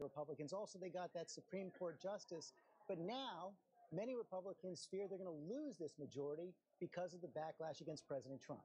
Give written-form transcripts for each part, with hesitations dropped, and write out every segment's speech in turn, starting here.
Republicans. Also, they got that Supreme Court justice. But now, many Republicans fear they're going to lose this majority because of the backlash against President Trump.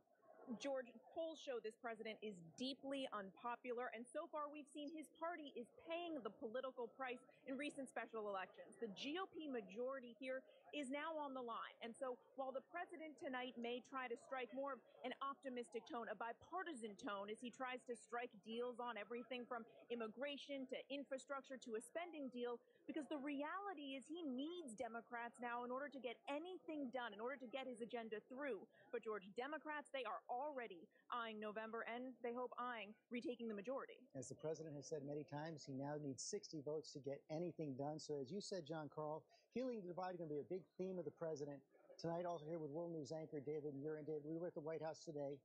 George, polls show this president is deeply unpopular, and so far we've seen his party is paying the political price in recent special elections. The GOP majority here is now on the line, and so while the president tonight may try to strike more of an optimistic tone, a bipartisan tone, as he tries to strike deals on everything from immigration to infrastructure to a spending deal, because the reality is he needs Democrats now in order to get anything done, in order to get his agenda through. But George, Democrats, they are already eyeing November, and they hope eyeing retaking the majority. As the president has said many times, he now needs 60 votes to get anything done. So as you said, John Carl, healing the divide is going to be a big theme of the president tonight. Also here with World News anchor David Muir. David, we were at the White House today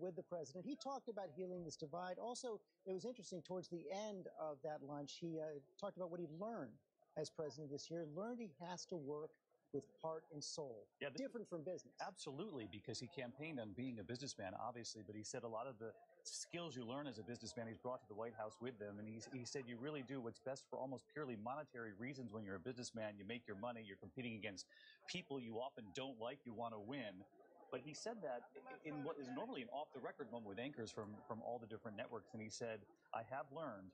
with the president. He talked about healing this divide. Also, it was interesting towards the end of that lunch, he talked about what he learned as president this year, learned he has to work with heart and soul. Yeah, different from business. Absolutely, because he campaigned on being a businessman, obviously, but he said a lot of the skills you learn as a businessman he's brought to the White House with them, and he said you really do what's best for almost purely monetary reasons when you're a businessman. You make your money, you're competing against people you often don't like, you want to win. But he said that in what is normally an off-the-record moment with anchors from all the different networks, and he said, I have learned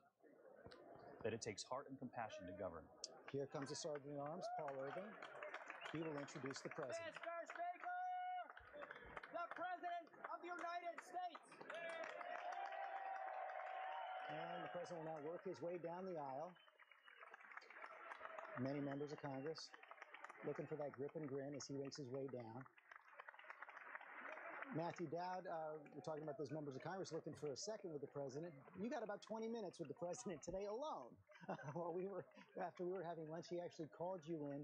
that it takes heart and compassion to govern. Here comes the Sergeant-at-Arms, Paul Irving. He will introduce the president. Mr. Speaker, the President of the United States. And the president will now work his way down the aisle. Many members of Congress looking for that grip and grin as he makes his way down. Matthew Dowd, we're talking about those members of Congress looking for a second with the president. You got about 20 minutes with the president today alone. After we were having lunch, he actually called you in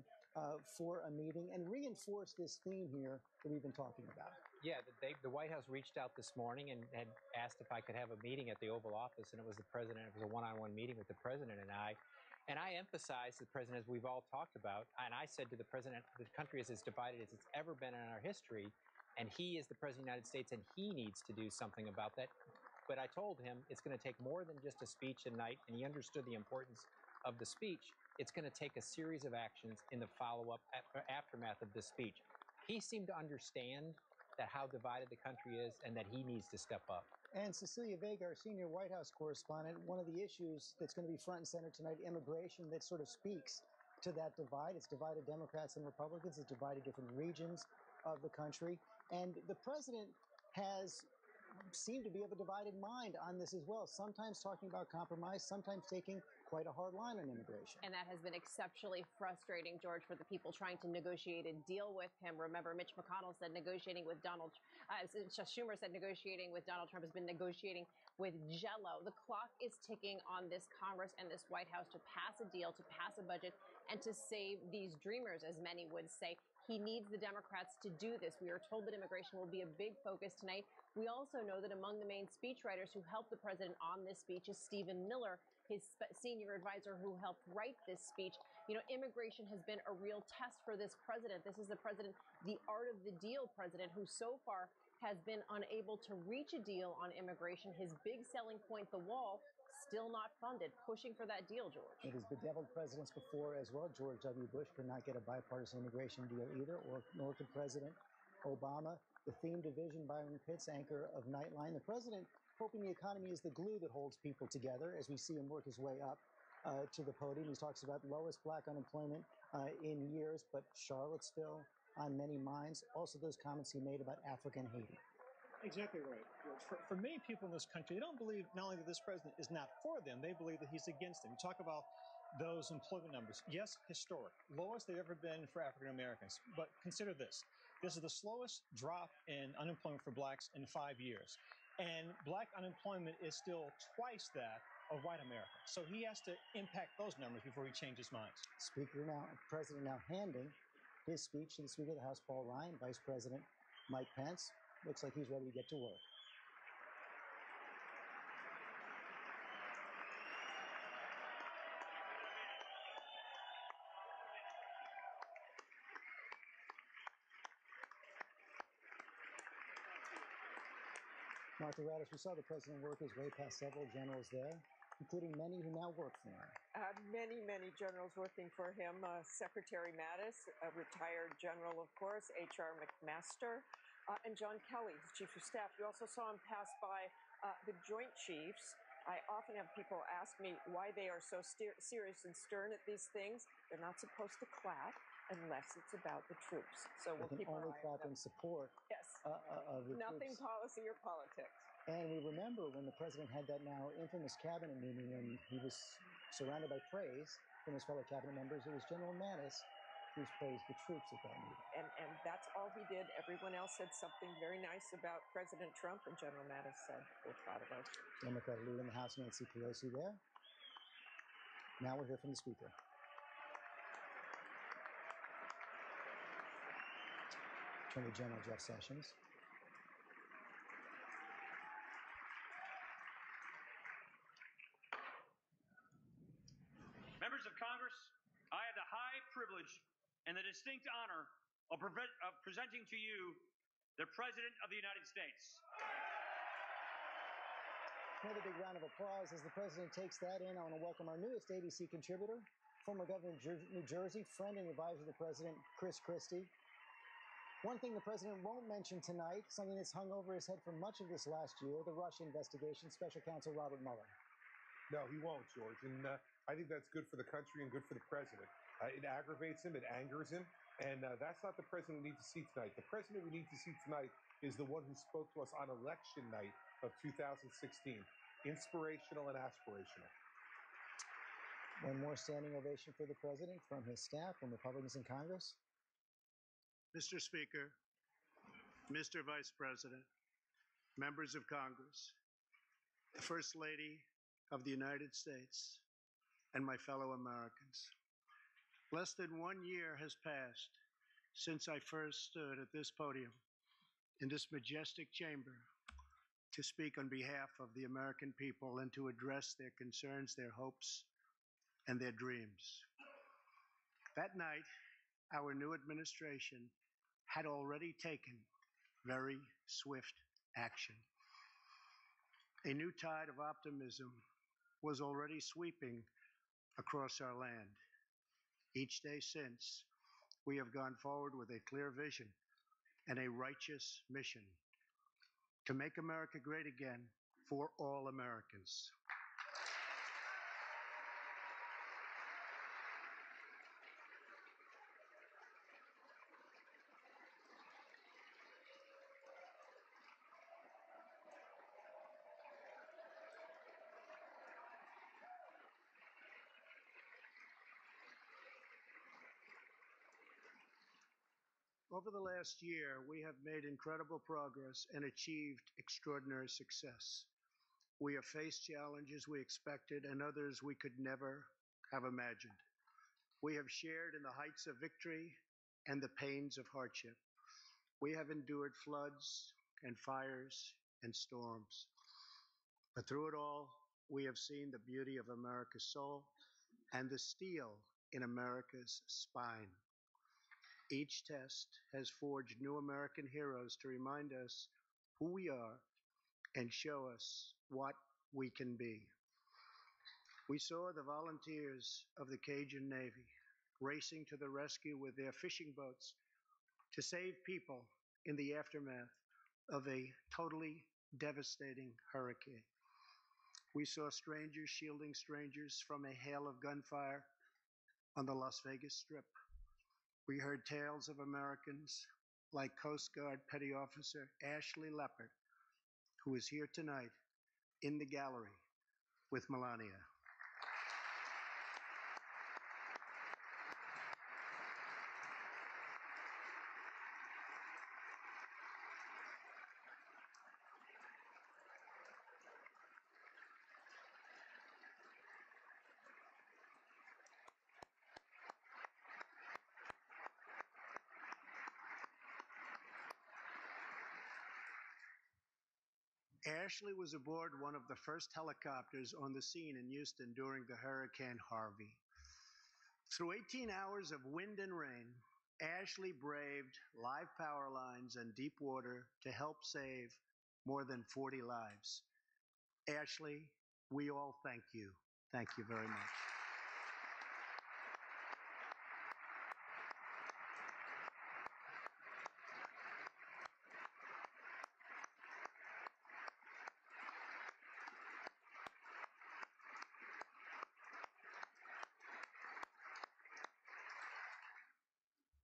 for a meeting and reinforced this theme here that we've been talking about. Yeah, the White House reached out this morning and had asked if I could have a meeting at the Oval Office, and it was the president. It was a one-on-one meeting with the president and I. And I emphasized the president, as we've all talked about, and I said to the president, the country is as divided as it's ever been in our history, and he is the president of the United States, and he needs to do something about that. But I told him it's going to take more than just a speech at night, and he understood the importance of the speech. It's going to take a series of actions in the follow-up aftermath of this speech. He seemed to understand that how divided the country is and that he needs to step up. And Cecilia Vega, our senior White House correspondent, one of the issues that's going to be front and center tonight, immigration, that sort of speaks to that divide. It's divided Democrats and Republicans. It's divided different regions of the country. And the president has seemed to be of a divided mind on this as well, sometimes talking about compromise, sometimes taking quite a hard line on immigration. And that has been exceptionally frustrating, George, for the people trying to negotiate a deal with him. Remember, Mitch McConnell said negotiating with Schumer said negotiating with Donald Trump has been negotiating with Jell-O. The clock is ticking on this Congress and this White House to pass a deal, to pass a budget, and to save these dreamers, as many would say. He needs the Democrats to do this. We are told that immigration will be a big focus tonight. We also know that among the main speechwriters who helped the president on this speech is Stephen Miller, his senior advisor who helped write this speech. You know, immigration has been a real test for this president. This is the president, the art of the deal president, who so far has been unable to reach a deal on immigration. His big selling point, the wall, still not funded, pushing for that deal, George. It has bedeviled presidents before as well. George W. Bush could not get a bipartisan immigration deal either, nor could President Obama. The theme division, Byron Pitts, anchor of Nightline. The president hoping the economy is the glue that holds people together as we see him work his way up to the podium. He talks about lowest black unemployment in years, but Charlottesville on many minds. Also those comments he made about Africa and Haiti. Exactly right. For many people in this country, they don't believe not only that this president is not for them, they believe that he's against them. You talk about those employment numbers. Yes, historic. Lowest they've ever been for African Americans. But consider this. This is the slowest drop in unemployment for blacks in 5 years. And black unemployment is still twice that of white America. So he has to impact those numbers before he changes his mind. President now handing his speech to the Speaker of the House, Paul Ryan. Vice President Mike Pence looks like he's ready to get to work. Martha Raddatz, we saw the president work his way past several generals there, including many who now work for him. Many, many generals working for him. Secretary Mattis, a retired general, of course, H.R. McMaster, and John Kelly, his chief of staff. You also saw him pass by the Joint Chiefs. I often have people ask me why they are so serious and stern at these things. They're not supposed to clap unless it's about the troops. So we'll keep our eye on them. Only clap in support of the Nothing troops. policy or politics. And we remember when the president had that now infamous cabinet meeting and he was surrounded by praise from his fellow cabinet members. It was General Mattis who's praised the troops at that meeting. And that's all he did. Everyone else said something very nice about President Trump, and General Mattis said, we're proud of us. Democrat leader in the House, Nancy Pelosi, there. Now we'll hear from the Speaker. Attorney General Jeff Sessions. Members of Congress, I have the high privilege and the distinct honor of presenting to you the President of the United States. Another big round of applause as the president takes that in. I want to welcome our newest ABC contributor, former governor of New Jersey, friend and advisor to the president, Chris Christie. One thing the president won't mention tonight, something that's hung over his head for much of this last year, the Russia investigation, Special Counsel Robert Mueller. No, he won't, George. And I think that's good for the country and good for the president. It aggravates him. It angers him. And that's not the president we need to see tonight. The president we need to see tonight is the one who spoke to us on election night of 2016. Inspirational and aspirational. One more standing ovation for the president from his staff, from Republicans in Congress. Mr. Speaker, Mr. Vice President, members of Congress, the First Lady of the United States, and my fellow Americans. Less than 1 year has passed since I first stood at this podium in this majestic chamber to speak on behalf of the American people and to address their concerns, their hopes, and their dreams. That night, our new administration had already taken very swift action. A new tide of optimism was already sweeping across our land. Each day since, we have gone forward with a clear vision and a righteous mission to make America great again for all Americans. Over the last year, we have made incredible progress and achieved extraordinary success. We have faced challenges we expected and others we could never have imagined. We have shared in the heights of victory and the pains of hardship. We have endured floods and fires and storms. But through it all, we have seen the beauty of America's soul and the steel in America's spine. Each test has forged new American heroes to remind us who we are and show us what we can be. We saw the volunteers of the Cajun Navy racing to the rescue with their fishing boats to save people in the aftermath of a totally devastating hurricane. We saw strangers shielding strangers from a hail of gunfire on the Las Vegas Strip. We heard tales of Americans like Coast Guard Petty Officer Ashley Leopard, who is here tonight in the gallery with Melania. Ashley was aboard one of the first helicopters on the scene in Houston during the Hurricane Harvey. Through 18 hours of wind and rain, Ashley braved live power lines and deep water to help save more than 40 lives. Ashley, we all thank you. Thank you very much.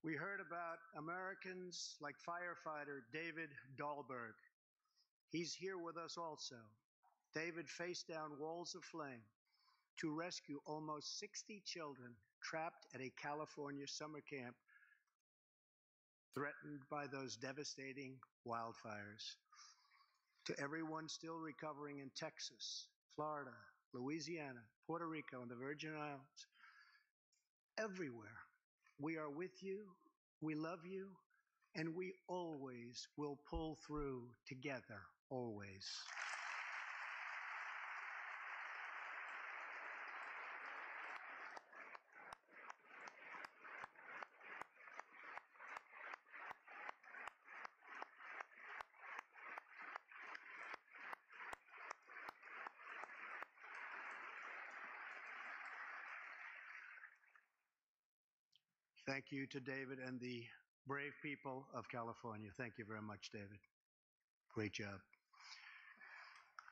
We heard about Americans like firefighter David Dahlberg. He's here with us also. David faced down walls of flame to rescue almost 60 children trapped at a California summer camp threatened by those devastating wildfires. To everyone still recovering in Texas, Florida, Louisiana, Puerto Rico, and the Virgin Islands, everywhere, we are with you, we love you, and we always will pull through together, always. Thank you to David and the brave people of California. Thank you very much, David. Great job.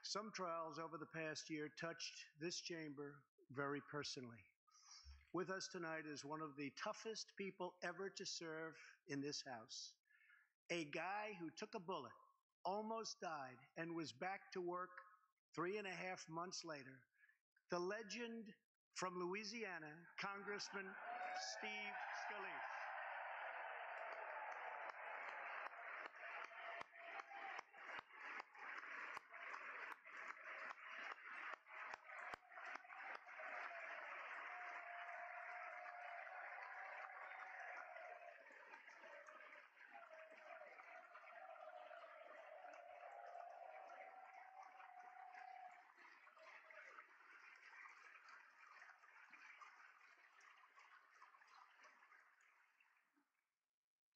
Some trials over the past year touched this chamber very personally. With us tonight is one of the toughest people ever to serve in this House. A guy who took a bullet, almost died, and was back to work 3.5 months later. The legend from Louisiana, Congressman Steve Scalise.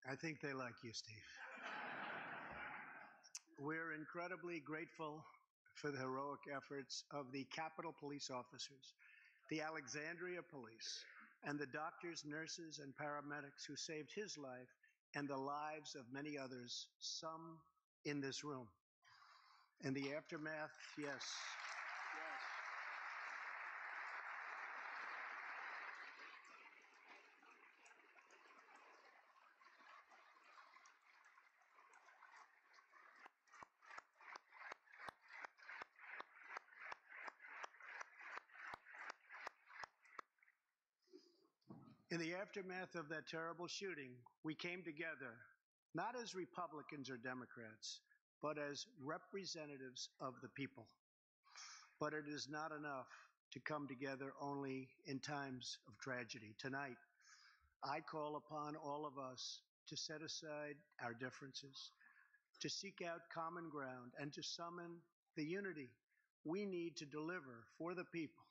I think they like you, Steve. We're incredibly grateful for the heroic efforts of the Capitol Police officers, the Alexandria Police, and the doctors, nurses, and paramedics who saved his life and the lives of many others, some in this room. In the aftermath, yes. In the aftermath of that terrible shooting, we came together, not as Republicans or Democrats, but as representatives of the people. But it is not enough to come together only in times of tragedy. Tonight, I call upon all of us to set aside our differences, to seek out common ground, and to summon the unity we need to deliver for the people.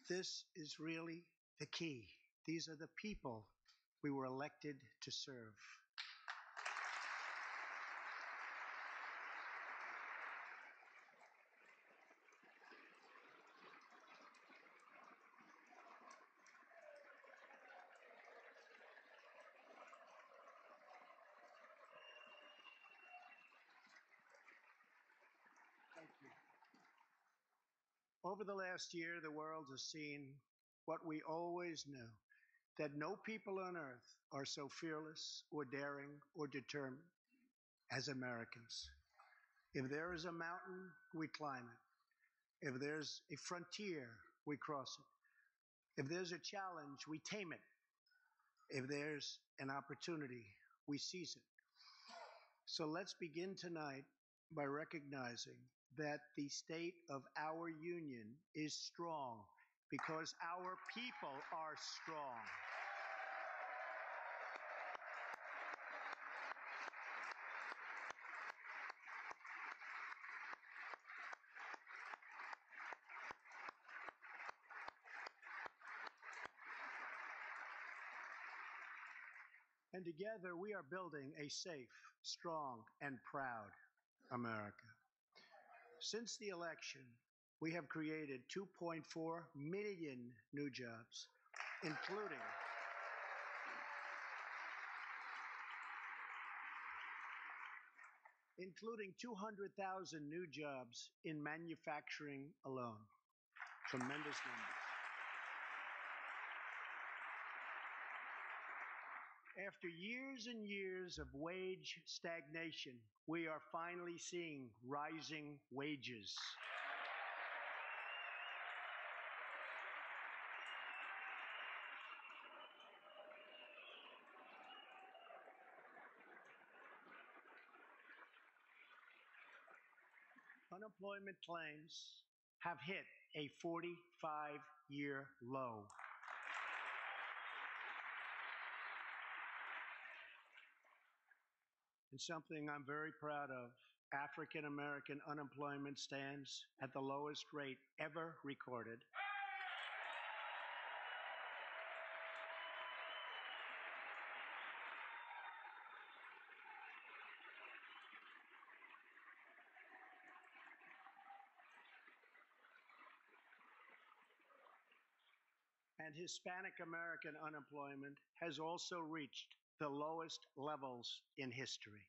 This is really the key. These are the people we were elected to serve. Thank you. Over the last year, the world has seen what we always knew, that no people on earth are so fearless or daring or determined as Americans. If there is a mountain, we climb it. If there's a frontier, we cross it. If there's a challenge, we tame it. If there's an opportunity, we seize it. So let's begin tonight by recognizing that the state of our union is strong because our people are strong. And together we are building a safe, strong, and proud America. Since the election, we have created 2.4 million new jobs, including 200,000 new jobs in manufacturing alone. Tremendous numbers. After years and years of wage stagnation, we are finally seeing rising wages. Unemployment claims have hit a 45-year low. And something I'm very proud of, African American unemployment stands at the lowest rate ever recorded. And Hispanic American unemployment has also reached the lowest levels in history.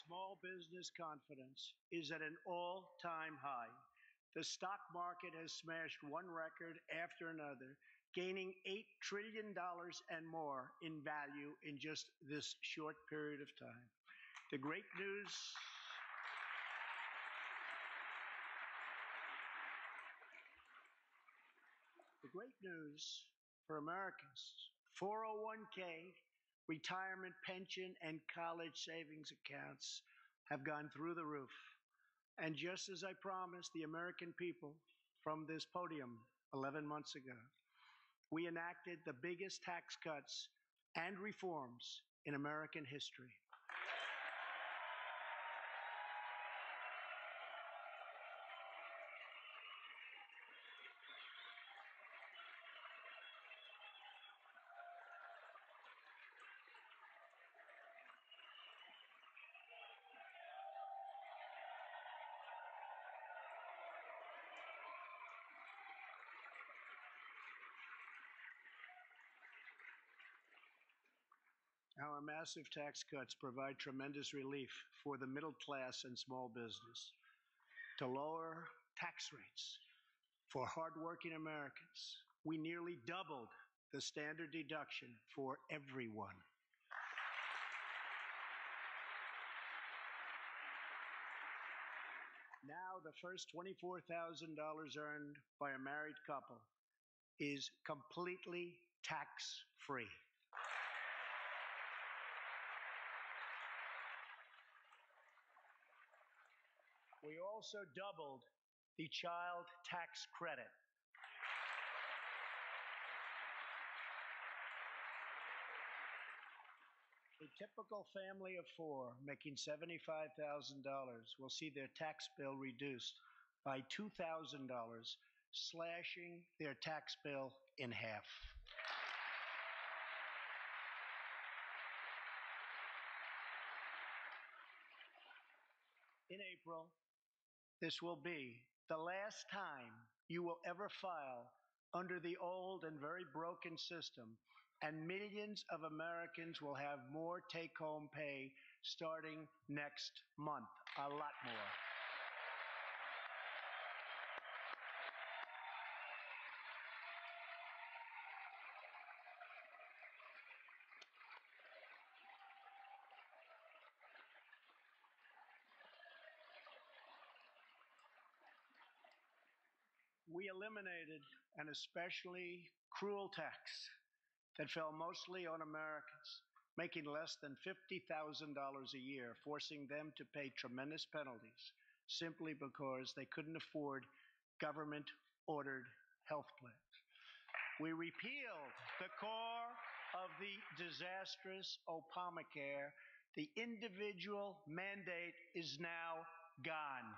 Small business confidence is at an all-time high. The stock market has smashed one record after another, gaining $8 trillion and more in value in just this short period of time. The great news for Americans, 401k, retirement pension, and college savings accounts have gone through the roof. And just as I promised the American people from this podium 11 months ago, we enacted the biggest tax cuts and reforms in American history. Our massive tax cuts provide tremendous relief for the middle class and small business. To lower tax rates for hardworking Americans, we nearly doubled the standard deduction for everyone. Now, the first $24,000 earned by a married couple is completely tax-free. We also doubled the child tax credit. A typical family of four making $75,000 will see their tax bill reduced by $2,000, slashing their tax bill in half. In April, this will be the last time you will ever file under the old and very broken system, and millions of Americans will have more take-home pay starting next month, a lot more. We eliminated an especially cruel tax that fell mostly on Americans making less than $50,000 a year, forcing them to pay tremendous penalties simply because they couldn't afford government-ordered health plans. We repealed the core of the disastrous Obamacare. The individual mandate is now gone.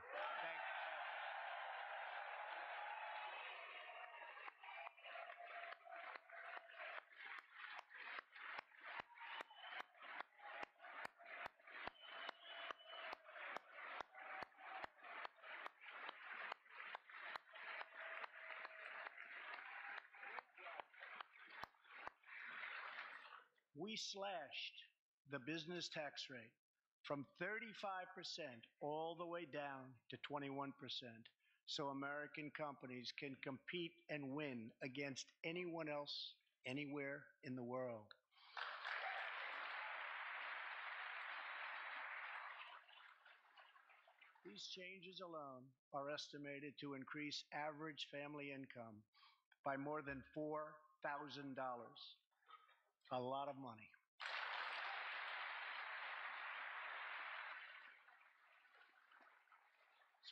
We slashed the business tax rate from 35% all the way down to 21%, so American companies can compete and win against anyone else anywhere in the world. These changes alone are estimated to increase average family income by more than $4,000. A lot of money.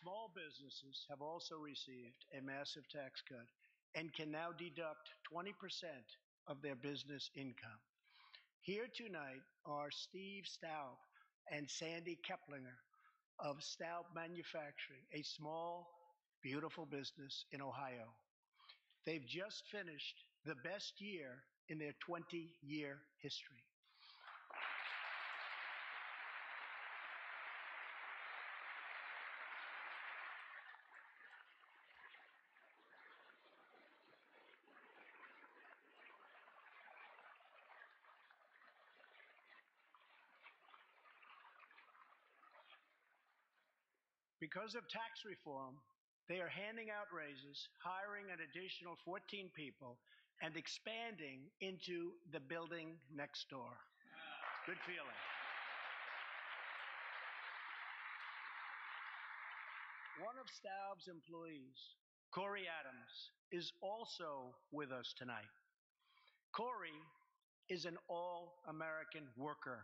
Small businesses have also received a massive tax cut and can now deduct 20% of their business income. Here tonight are Steve Staub and Sandy Keplinger of Staub Manufacturing, a small, beautiful business in Ohio. They've just finished the best year in their 20-year history. Because of tax reform, they are handing out raises, hiring an additional 14 people, and expanding into the building next door. Good feeling. One of Staub's employees, Corey Adams, is also with us tonight. Corey is an all-American worker.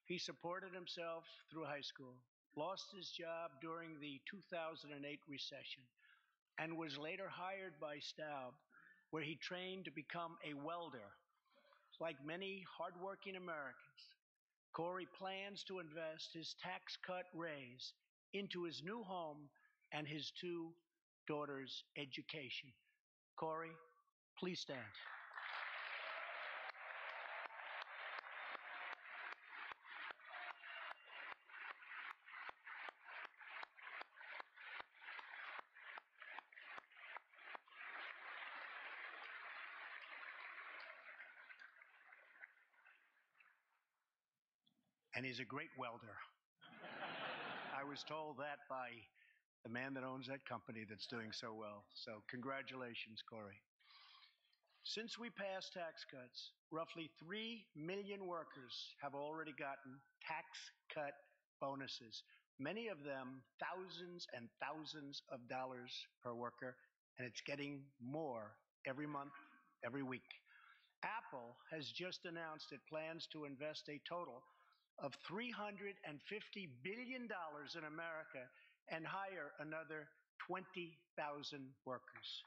He supported himself through high school, lost his job during the 2008 recession, and was later hired by Staub, where he trained to become a welder. Like many hardworking Americans, Corey plans to invest his tax cut raise into his new home and his two daughters' education. Corey, please stand. And he's a great welder. I was told that by the man that owns that company that's doing so well. So congratulations, Corey. Since we passed tax cuts, roughly 3 million workers have already gotten tax cut bonuses, many of them thousands and thousands of dollars per worker, and it's getting more every month, every week. Apple has just announced it plans to invest a total of $350 billion in America and hire another 20,000 workers.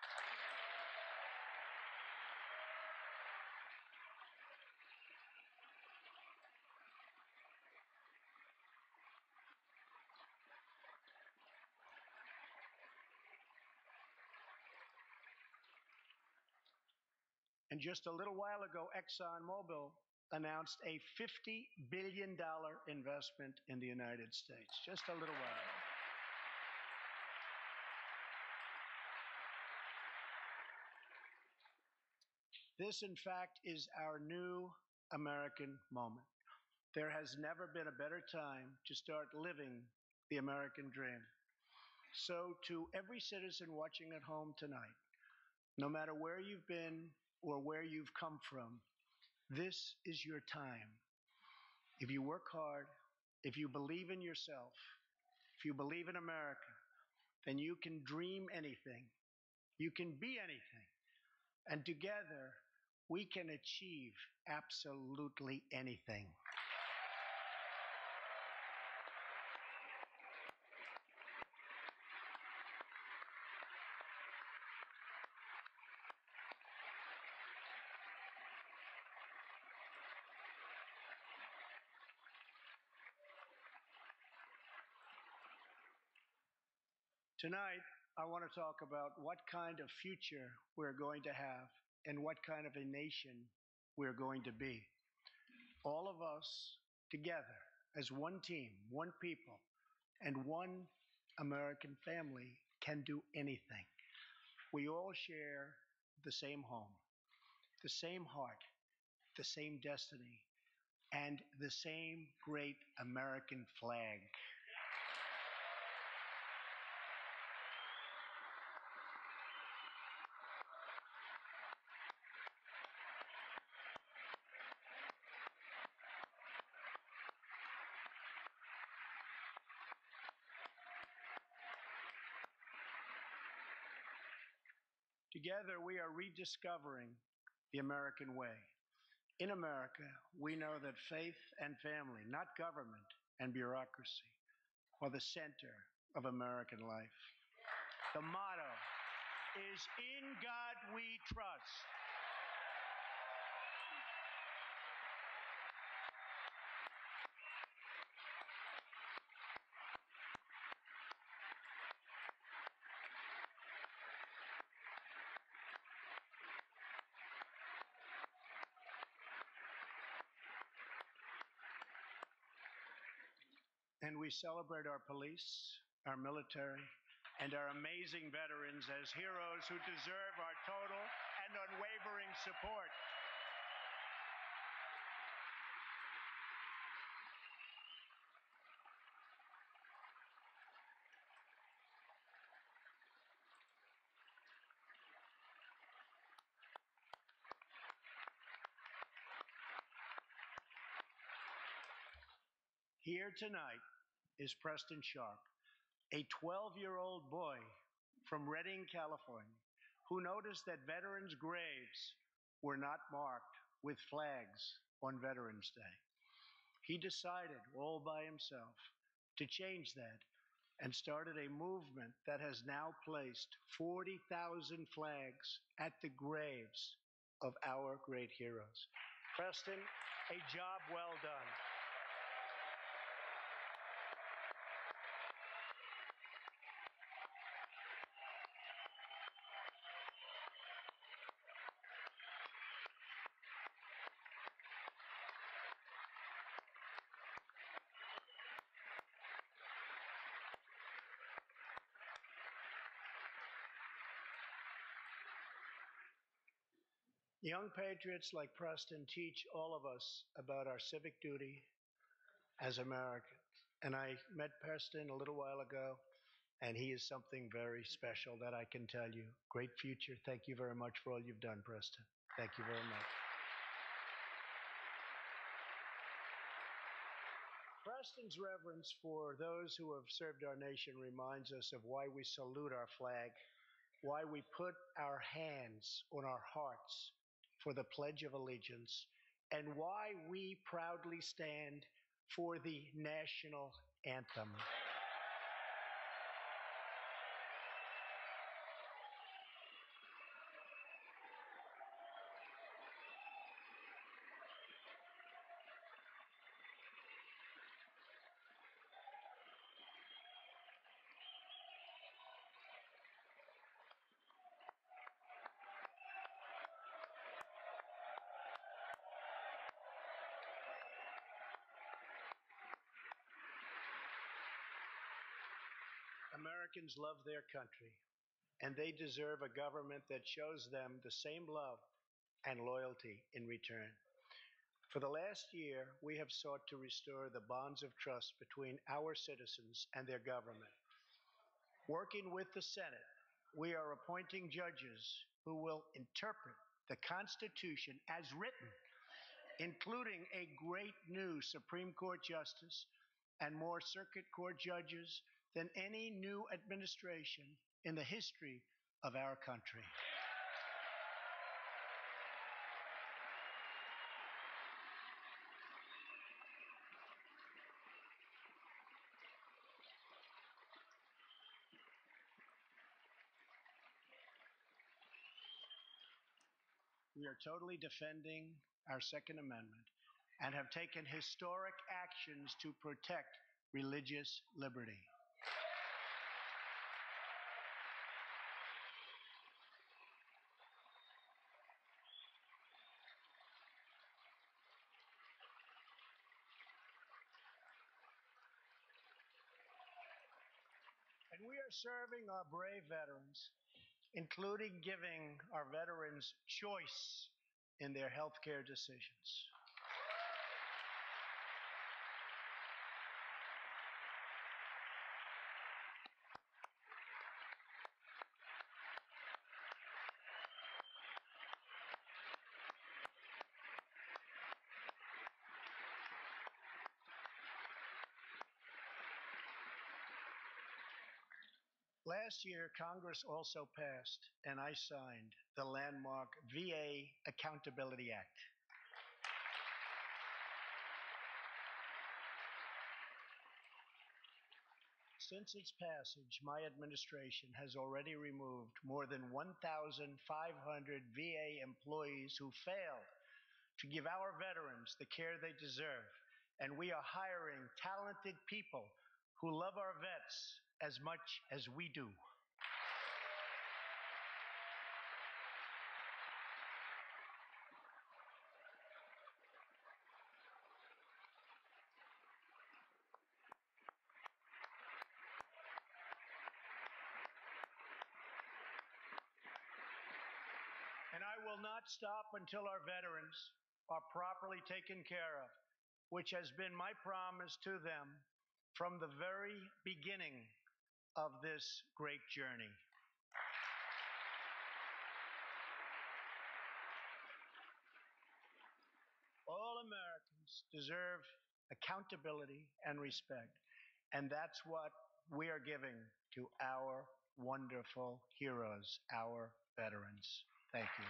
And just a little while ago, ExxonMobil announced a $50 billion investment in the United States. Just a little while. This, in fact, is our new American moment. There has never been a better time to start living the American dream. So, to every citizen watching at home tonight, no matter where you've been or where you've come from, this is your time. If you work hard, if you believe in yourself, if you believe in America, then you can dream anything. You can be anything. And together, we can achieve absolutely anything. Tonight, I want to talk about what kind of future we're going to have and what kind of a nation we're going to be. All of us together as one team, one people, and one American family can do anything. We all share the same home, the same heart, the same destiny, and the same great American flag. Together, we are rediscovering the American way. In America, we know that faith and family, not government and bureaucracy, are the center of American life. The motto is "In God We Trust." And we celebrate our police, our military, and our amazing veterans as heroes who deserve our total and unwavering support. Here tonight is Preston Sharp, a 12-year-old boy from Redding, California, who noticed that veterans' graves were not marked with flags on Veterans Day. He decided all by himself to change that and started a movement that has now placed 40,000 flags at the graves of our great heroes. Preston, a job well done. Young patriots like Preston teach all of us about our civic duty as Americans. And I met Preston a little while ago, and he is something very special that I can tell you. Great future. Thank you very much for all you've done, Preston. Thank you very much. Preston's reverence for those who have served our nation reminds us of why we salute our flag, why we put our hands on our hearts for the Pledge of Allegiance, and why we proudly stand for the national anthem. Americans love their country, and they deserve a government that shows them the same love and loyalty in return. For the last year, we have sought to restore the bonds of trust between our citizens and their government. Working with the Senate, we are appointing judges who will interpret the Constitution as written, including a great new Supreme Court justice and more circuit court judges than any new administration in the history of our country. We are totally defending our Second Amendment and have taken historic actions to protect religious liberty. And we are serving our brave veterans, including giving our veterans choice in their health care decisions. Last year, Congress also passed, and I signed, the landmark VA Accountability Act. Since its passage, my administration has already removed more than 1,500 VA employees who failed to give our veterans the care they deserve. And we are hiring talented people who love our vets as much as we do. And I will not stop until our veterans are properly taken care of, which has been my promise to them from the very beginning of this great journey. All Americans deserve accountability and respect, and that's what we are giving to our wonderful heroes, our veterans. Thank you.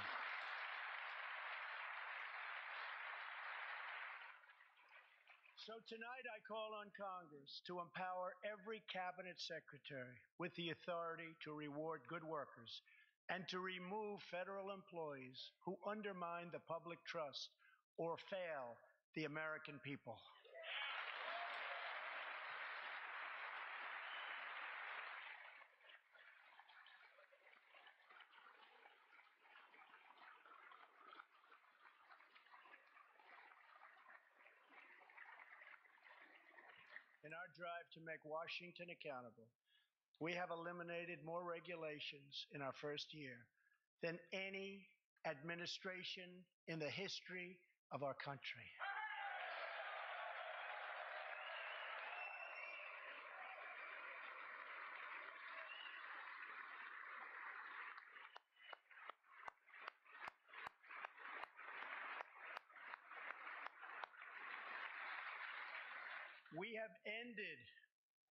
So tonight I call on Congress to empower every cabinet secretary with the authority to reward good workers and to remove federal employees who undermine the public trust or fail the American people. In our drive to make Washington accountable, we have eliminated more regulations in our first year than any administration in the history of our country. We have ended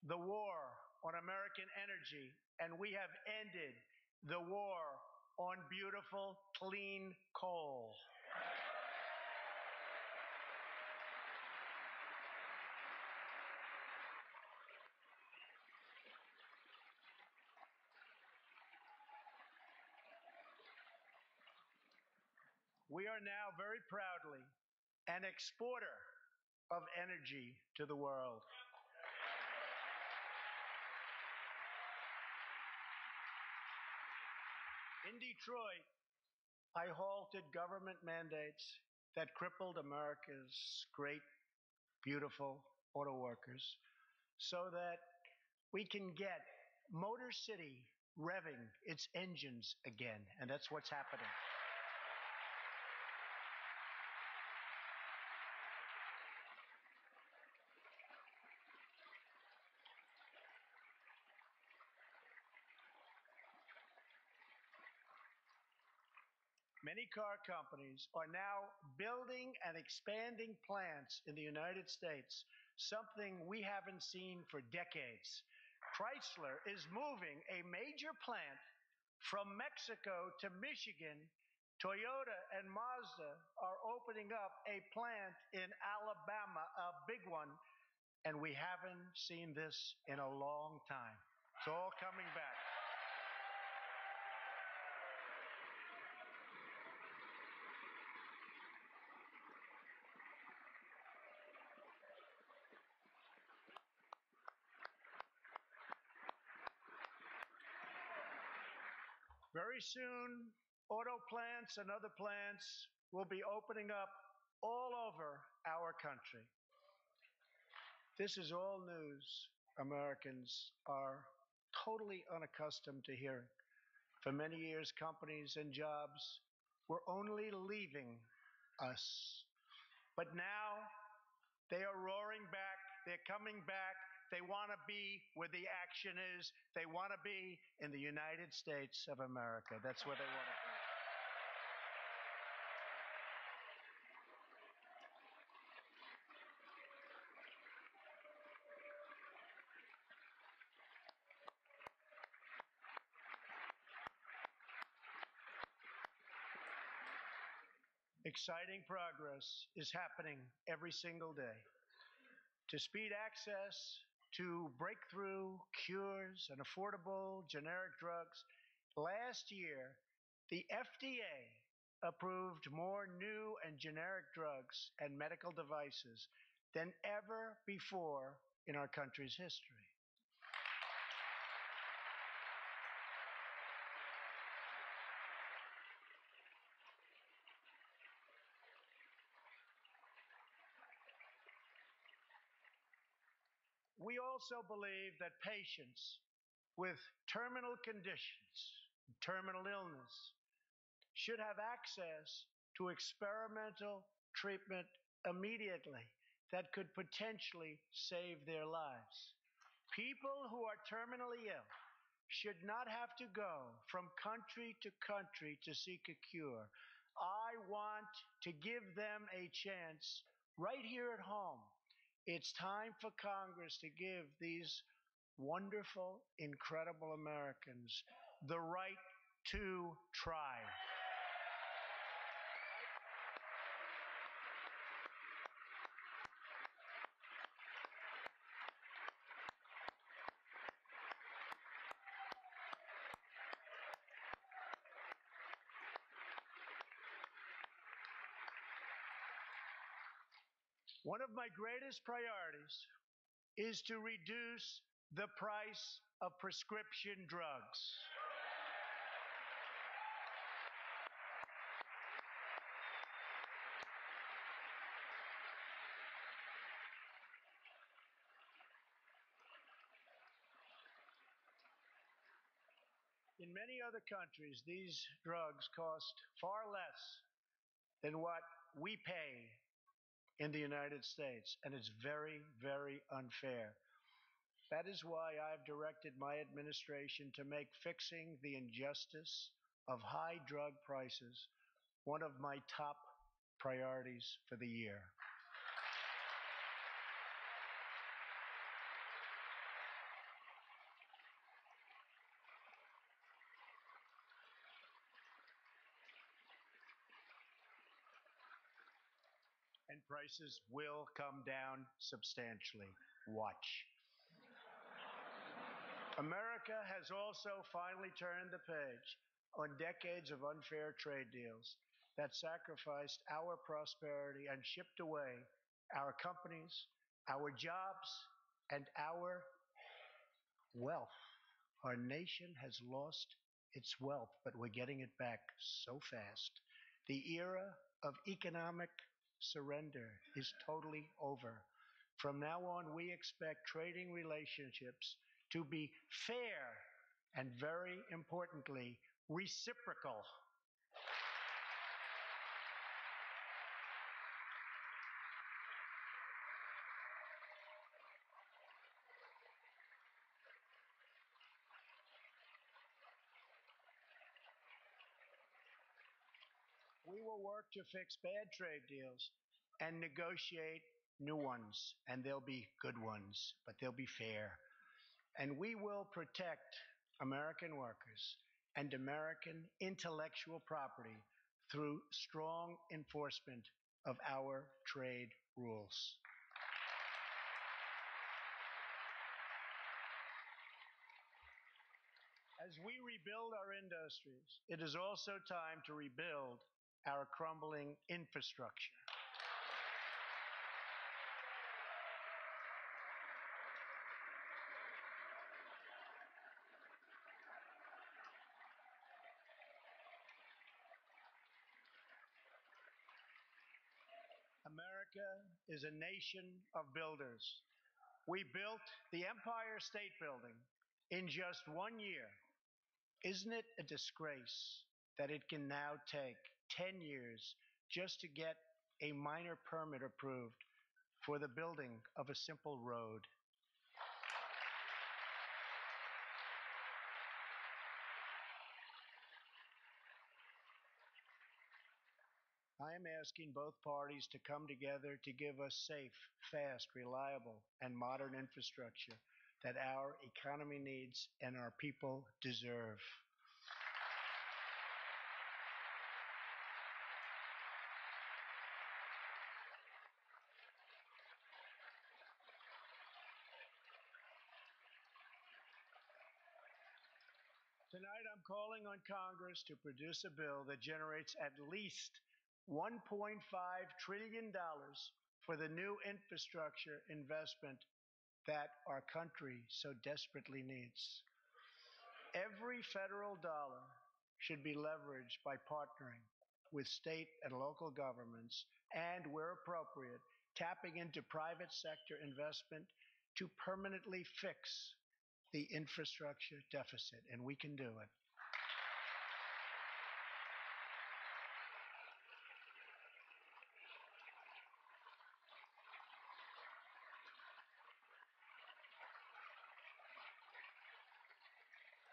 the war on American energy, and we have ended the war on beautiful, clean coal. We are now very proudly an exporter of energy to the world. In Detroit, I halted government mandates that crippled America's great, beautiful auto workers so that we can get Motor City revving its engines again, and that's what's happening. Many car companies are now building and expanding plants in the United States, something we haven't seen for decades. Chrysler is moving a major plant from Mexico to Michigan. Toyota and Mazda are opening up a plant in Alabama, a big one, and we haven't seen this in a long time. It's all coming back. Very soon, auto plants and other plants will be opening up all over our country. This is all news Americans are totally unaccustomed to hearing. For many years, companies and jobs were only leaving us. But now they are roaring back, they're coming back. They want to be where the action is. They want to be in the United States of America. That's where they want to be. Exciting progress is happening every single day. To speed access to breakthrough cures and affordable generic drugs, last year, the FDA approved more new and generic drugs and medical devices than ever before in our country's history. We also believe that patients with terminal conditions, terminal illness, should have access to experimental treatment immediately that could potentially save their lives. People who are terminally ill should not have to go from country to country to seek a cure. I want to give them a chance right here at home. It's time for Congress to give these wonderful, incredible Americans the right to try. One of my greatest priorities is to reduce the price of prescription drugs. In many other countries, these drugs cost far less than what we pay in the United States, and it's very, very unfair. That is why I've directed my administration to make fixing the injustice of high drug prices one of my top priorities for the year. And prices will come down substantially. Watch. America has also finally turned the page on decades of unfair trade deals that sacrificed our prosperity and shipped away our companies, our jobs, and our wealth. Our nation has lost its wealth, but we're getting it back so fast. The era of economic surrender is totally over. From now on, we expect trading relationships to be fair and, very importantly, reciprocal. We will work to fix bad trade deals and negotiate new ones, and they'll be good ones, but they'll be fair. And we will protect American workers and American intellectual property through strong enforcement of our trade rules. As we rebuild our industries, it is also time to rebuild our crumbling infrastructure. America is a nation of builders. We built the Empire State Building in just 1 year. Isn't it a disgrace that it can now take 10 years just to get a minor permit approved for the building of a simple road? I am asking both parties to come together to give us safe, fast, reliable, and modern infrastructure that our economy needs and our people deserve. calling on Congress to produce a bill that generates at least $1.5 trillion for the new infrastructure investment that our country so desperately needs. Every federal dollar should be leveraged by partnering with state and local governments and, where appropriate, tapping into private sector investment to permanently fix the infrastructure deficit, and we can do it.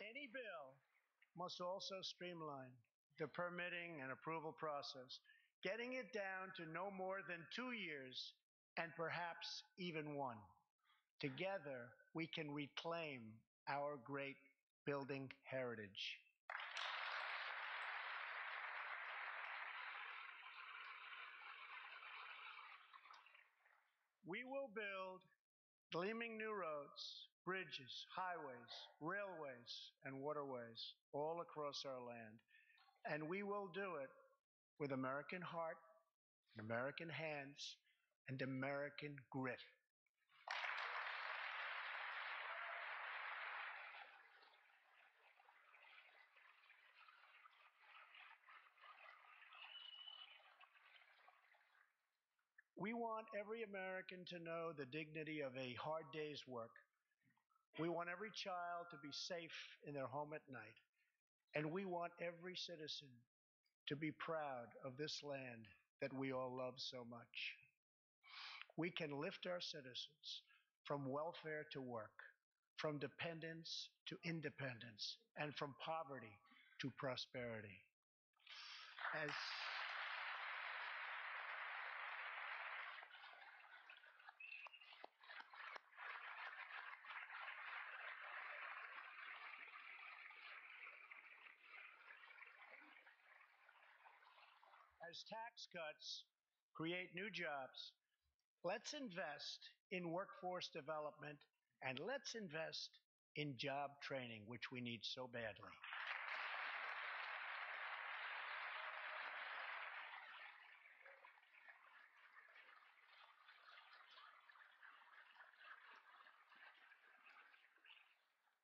Any bill must also streamline the permitting and approval process, getting it down to no more than 2 years and perhaps even 1. Together, we can reclaim our great building heritage. We will build gleaming new roads, bridges, highways, railways, and waterways all across our land. And we will do it with American heart, American hands, and American grit. We want every American to know the dignity of a hard day's work. We want every child to be safe in their home at night. And we want every citizen to be proud of this land that we all love so much. We can lift our citizens from welfare to work, from dependence to independence, and from poverty to prosperity. As tax cuts create new jobs, let's invest in workforce development and let's invest in job training, which we need so badly.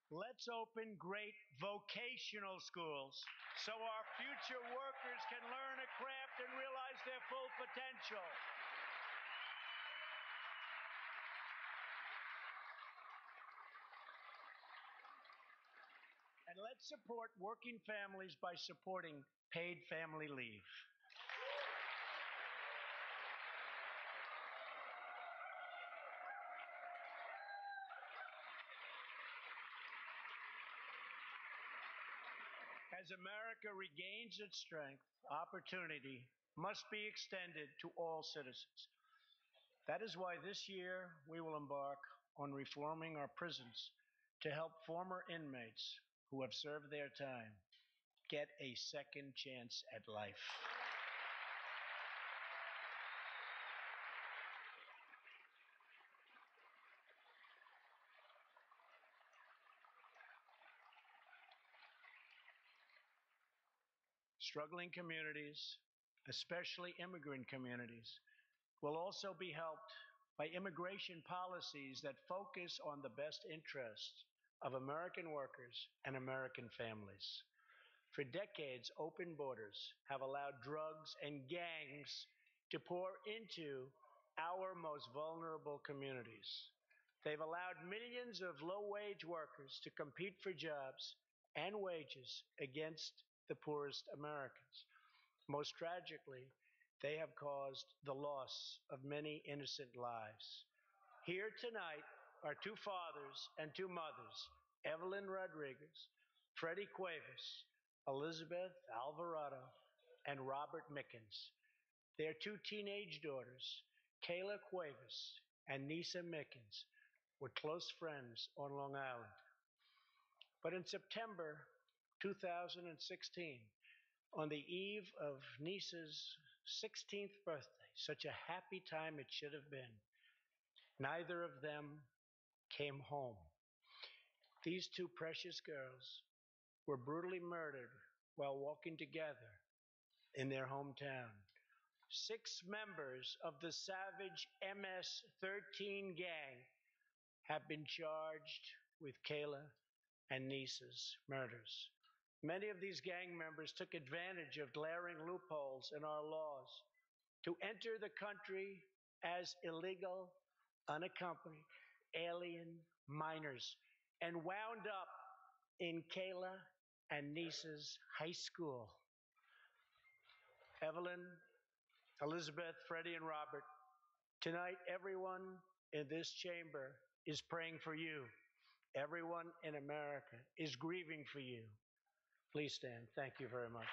Let's open great vocational schools so our future workers can learn a craft and realize their full potential. And let's support working families by supporting paid family leave. As America regains its strength, opportunity must be extended to all citizens. That is why this year we will embark on reforming our prisons to help former inmates who have served their time get a second chance at life. Struggling communities, especially immigrant communities, will also be helped by immigration policies that focus on the best interests of American workers and American families. For decades, open borders have allowed drugs and gangs to pour into our most vulnerable communities. They've allowed millions of low-wage workers to compete for jobs and wages against the poorest Americans. Most tragically, they have caused the loss of many innocent lives. Here tonight are two fathers and two mothers, Evelyn Rodriguez, Freddie Cuevas, Elizabeth Alvarado, and Robert Mickens. Their two teenage daughters, Kayla Cuevas and Nisa Mickens, were close friends on Long Island. But in September 2016, on the eve of Nisa's 16th birthday, such a happy time it should have been, neither of them came home. These two precious girls were brutally murdered while walking together in their hometown. 6 members of the savage MS-13 gang have been charged with Kayla and Nisa's murders. Many of these gang members took advantage of glaring loopholes in our laws to enter the country as illegal, unaccompanied alien minors and wound up in Kayla and Nisa's high school. Evelyn, Elizabeth, Freddie, and Robert, tonight everyone in this chamber is praying for you. Everyone in America is grieving for you. Please stand. Thank you very much.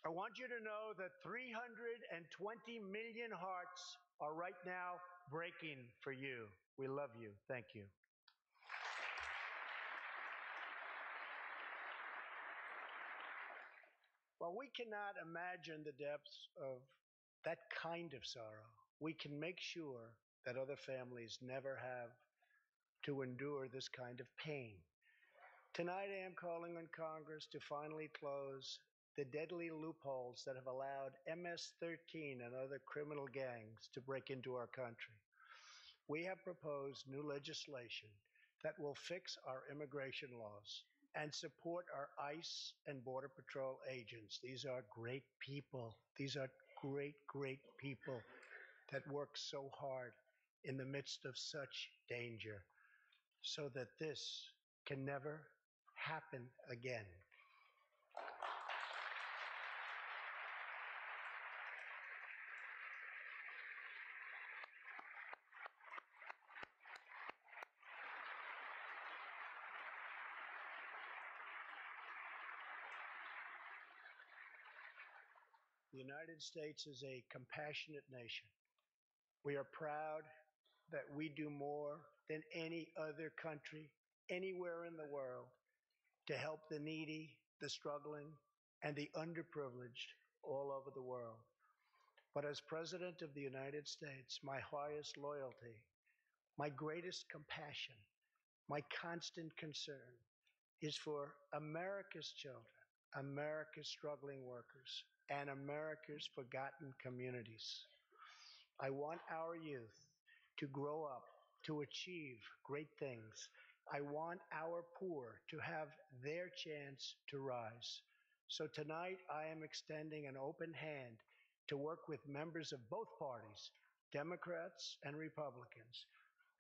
I want you to know that 320 million hearts are right now breaking for you. We love you. Thank you. While we cannot imagine the depths of that kind of sorrow, we can make sure that other families never have to endure this kind of pain. Tonight, I am calling on Congress to finally close the deadly loopholes that have allowed MS-13 and other criminal gangs to break into our country. We have proposed new legislation that will fix our immigration laws and support our ICE and Border Patrol agents. These are great people. These are great, great people that work so hard in the midst of such danger so that this can never happen again. The United States is a compassionate nation. We are proud that we do more than any other country anywhere in the world to help the needy, the struggling, and the underprivileged all over the world. But as President of the United States, my highest loyalty, my greatest compassion, my constant concern is for America's children, America's struggling workers, and America's forgotten communities. I want our youth to grow up, to achieve great things. I want our poor to have their chance to rise. So tonight, I am extending an open hand to work with members of both parties, Democrats and Republicans,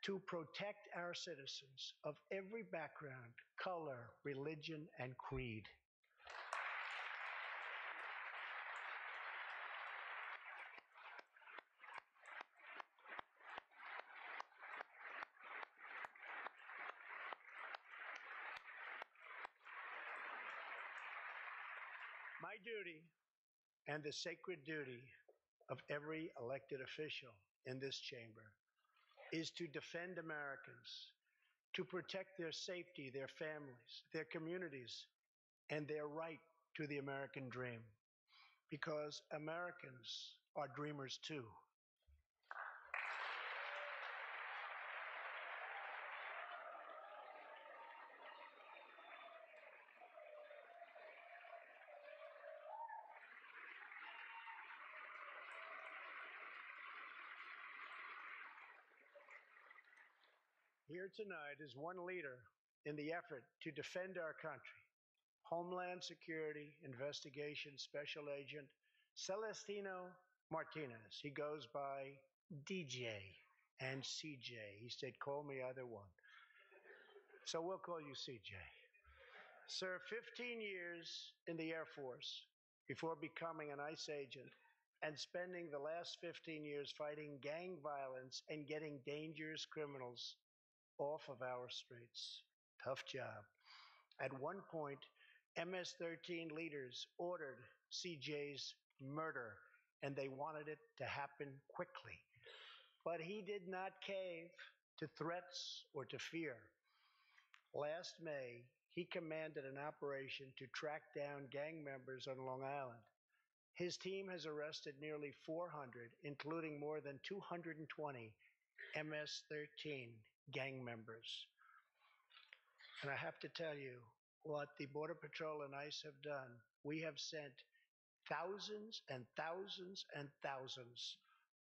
to protect our citizens of every background, color, religion, and creed. My duty and the sacred duty of every elected official in this chamber is to defend Americans, to protect their safety, their families, their communities, and their right to the American dream. Because Americans are dreamers too. Here tonight is one leader in the effort to defend our country, Homeland Security Investigation Special Agent Celestino Martinez. He goes by DJ and CJ. He said, call me either one. so we'll call you CJ. Served 15 years in the Air Force before becoming an ICE agent and spending the last 15 years fighting gang violence and getting dangerous criminals off of our streets. Tough job. At one point, MS-13 leaders ordered CJ's murder, and they wanted it to happen quickly. But he did not cave to threats or to fear. Last May, he commanded an operation to track down gang members on Long Island. His team has arrested nearly 400, including more than 220 MS-13 gang members. And I have to tell you, what the Border Patrol and ICE have done, we have sent thousands and thousands and thousands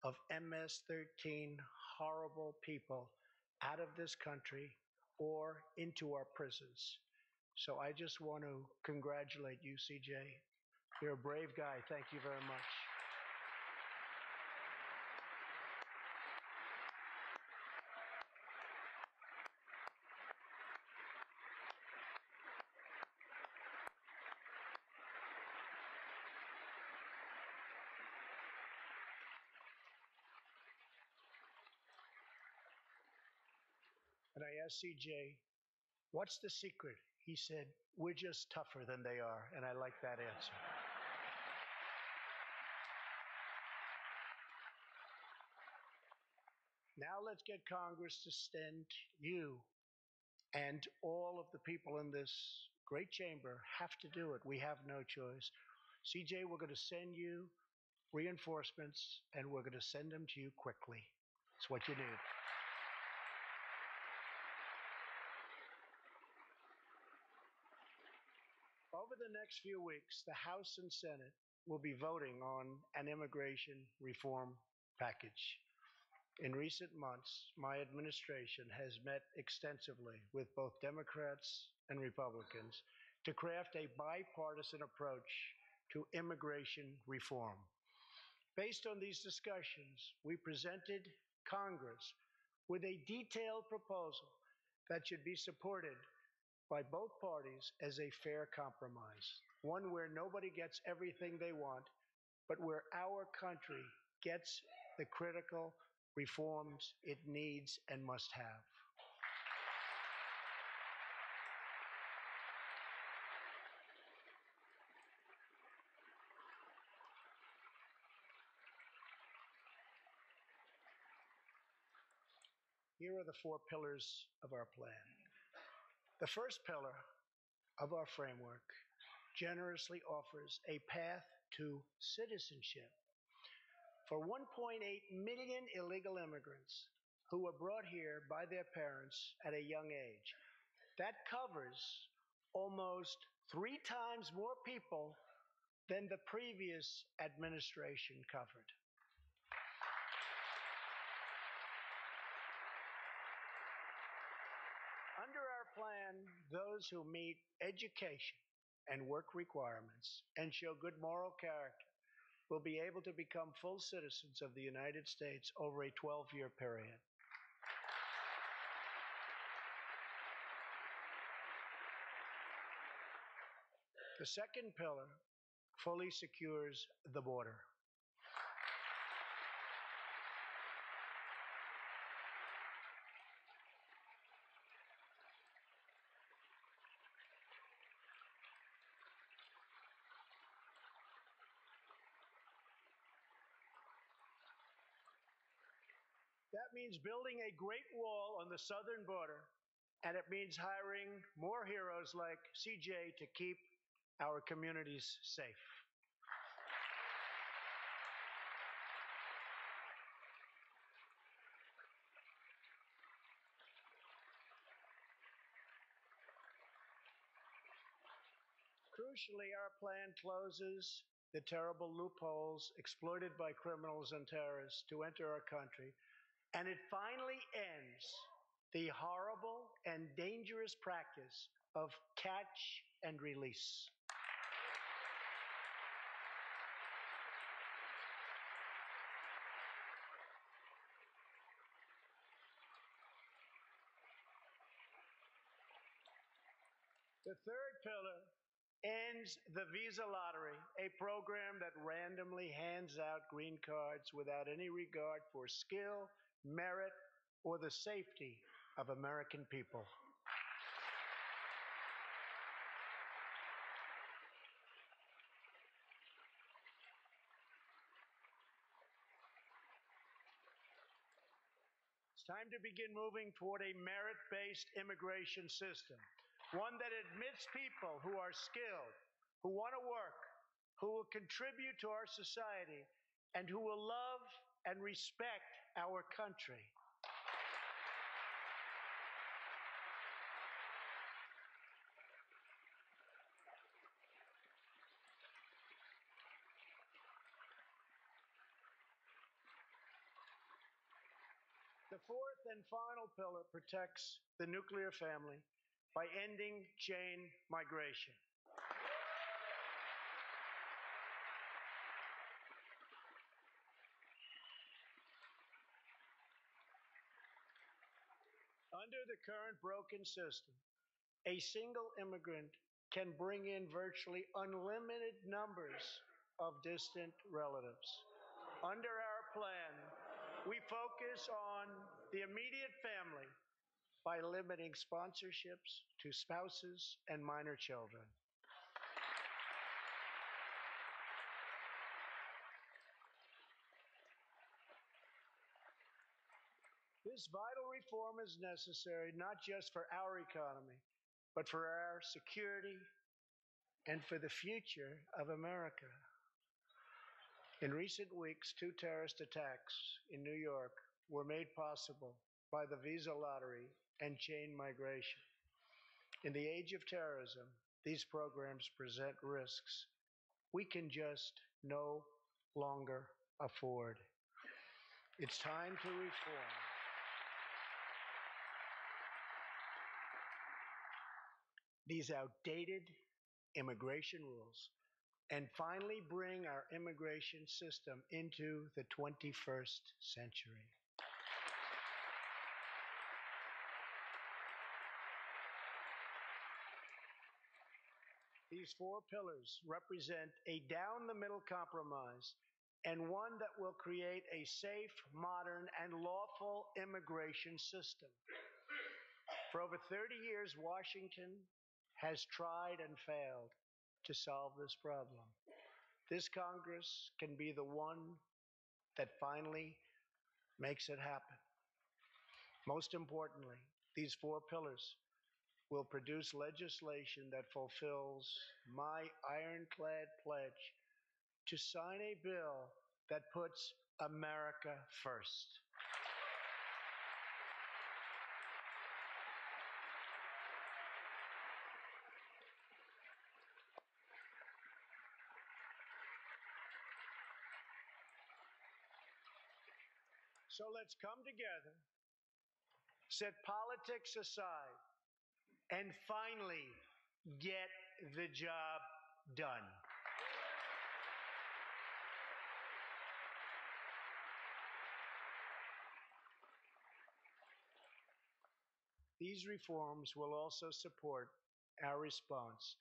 of MS-13 horrible people out of this country or into our prisons. So I just want to congratulate you, CJ. You're a brave guy. Thank you very much. And I asked CJ, what's the secret? He said, we're just tougher than they are. And I like that answer. Now let's get Congress to send you, and all of the people in this great chamber have to do it. We have no choice. CJ, we're going to send you reinforcements, and we're going to send them to you quickly. It's what you need. Over the next few weeks, the House and Senate will be voting on an immigration reform package. In recent months, my administration has met extensively with both Democrats and Republicans to craft a bipartisan approach to immigration reform. Based on these discussions, we presented Congress with a detailed proposal that should be supported by both parties as a fair compromise, one where nobody gets everything they want, but where our country gets the critical reforms it needs and must have. Here are the 4 pillars of our plan. The first pillar of our framework generously offers a path to citizenship for 1.8 million illegal immigrants who were brought here by their parents at a young age. That covers almost 3 times more people than the previous administration covered. Under our plan, those who meet education and work requirements and show good moral character will be able to become full citizens of the United States over a 12-year period. The second pillar fully secures the border. That means building a great wall on the southern border, and it means hiring more heroes like CJ to keep our communities safe. Crucially, our plan closes the terrible loopholes exploited by criminals and terrorists to enter our country, and it finally ends the horrible and dangerous practice of catch and release. The third pillar ends the visa lottery, a program that randomly hands out green cards without any regard for skill, merit, or the safety of American people. It's time to begin moving toward a merit-based immigration system, one that admits people who are skilled, who want to work, who will contribute to our society, and who will love and respect our country. The fourth and final pillar protects the nuclear family by ending chain migration. Under the current broken system, a single immigrant can bring in virtually unlimited numbers of distant relatives. Under our plan, we focus on the immediate family by limiting sponsorships to spouses and minor children. This vital reform is necessary not just for our economy, but for our security and for the future of America. In recent weeks, 2 terrorist attacks in New York were made possible by the visa lottery and chain migration. In the age of terrorism, these programs present risks we can just no longer afford. It's time to reform. These outdated immigration rules and finally bring our immigration system into the 21st century. These 4 pillars represent a down-the-middle compromise and one that will create a safe, modern, and lawful immigration system. For over 30 years, Washington has tried and failed to solve this problem. This Congress can be the one that finally makes it happen. Most importantly, these 4 pillars will produce legislation that fulfills my ironclad pledge to sign a bill that puts America first. So let's come together, set politics aside, and finally get the job done. These reforms will also support our response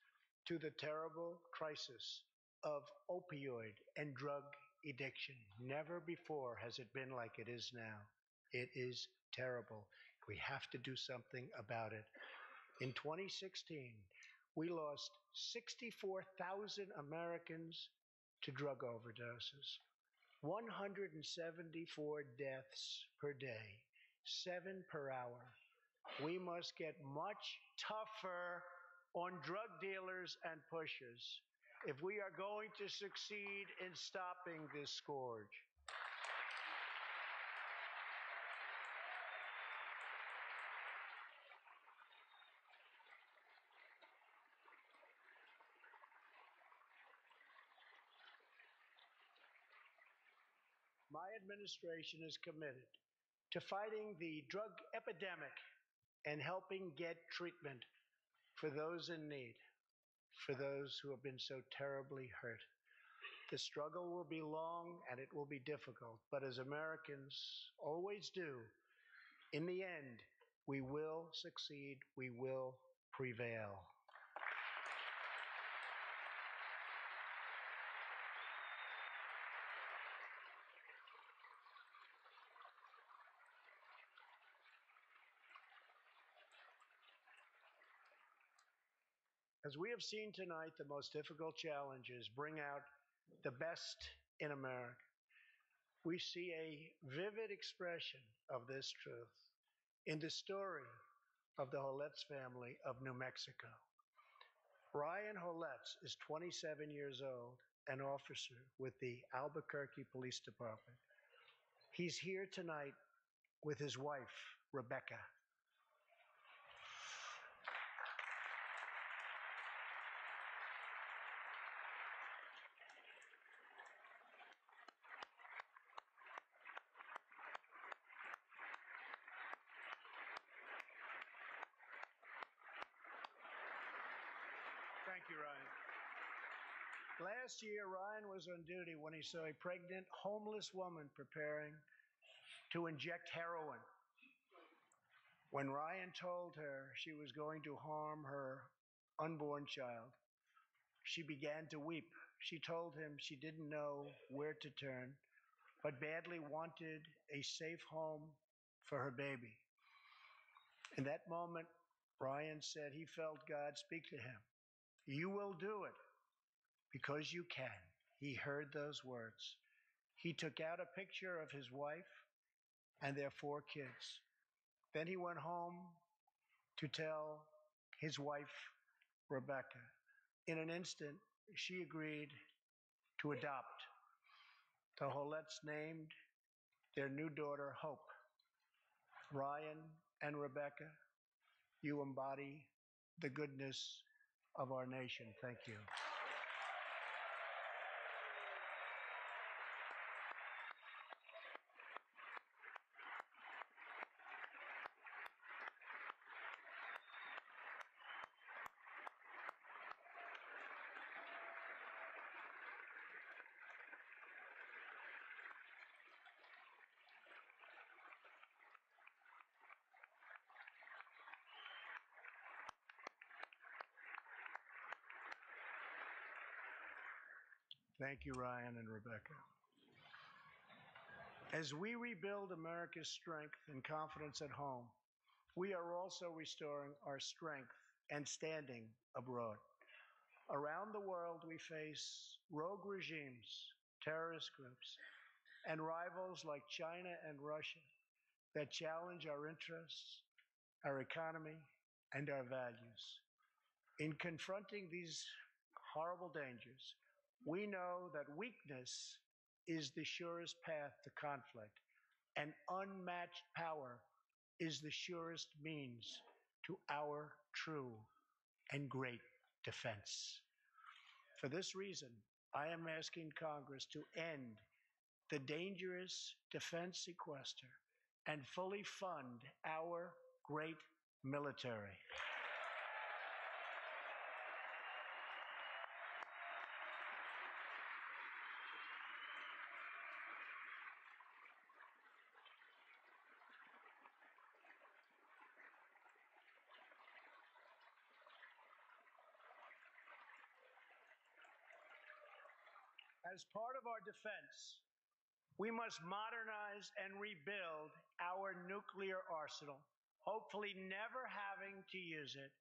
to the terrible crisis of opioid and drug addiction. Never before has it been like it is now. It is terrible. We have to do something about it. In 2016, we lost 64,000 Americans to drug overdoses, 174 deaths per day, 7 per hour. We must get much tougher on drug dealers and pushers if we are going to succeed in stopping this scourge. My administration is committed to fighting the drug epidemic and helping get treatment for those in need, for those who have been so terribly hurt. The struggle will be long and it will be difficult, but as Americans always do, in the end, we will succeed, we will prevail. As we have seen tonight, the most difficult challenges bring out the best in America. We see a vivid expression of this truth in the story of the Holetz family of New Mexico. Ryan Holetz is 27 years old, an officer with the Albuquerque Police Department. He's here tonight with his wife, Rebecca. Thank you, Ryan. Last year, Ryan was on duty when he saw a pregnant, homeless woman preparing to inject heroin. When Ryan told her she was going to harm her unborn child, she began to weep. She told him she didn't know where to turn, but badly wanted a safe home for her baby. In that moment, Ryan said he felt God speak to him. You will do it because you can. He heard those words. He took out a picture of his wife and their 4 kids. Then he went home to tell his wife, Rebecca. In an instant, she agreed to adopt. The Holetz named their new daughter Hope. Ryan and Rebecca, you embody the goodness of our nation. Thank you. Thank you, Ryan and Rebecca. As we rebuild America's strength and confidence at home, we are also restoring our strength and standing abroad. Around the world, we face rogue regimes, terrorist groups, and rivals like China and Russia that challenge our interests, our economy, and our values. In confronting these horrible dangers, we know that weakness is the surest path to conflict, and unmatched power is the surest means to our true and great defense. For this reason, I am asking Congress to end the dangerous defense sequester and fully fund our great military. As part of our defense, we must modernize and rebuild our nuclear arsenal, hopefully never having to use it,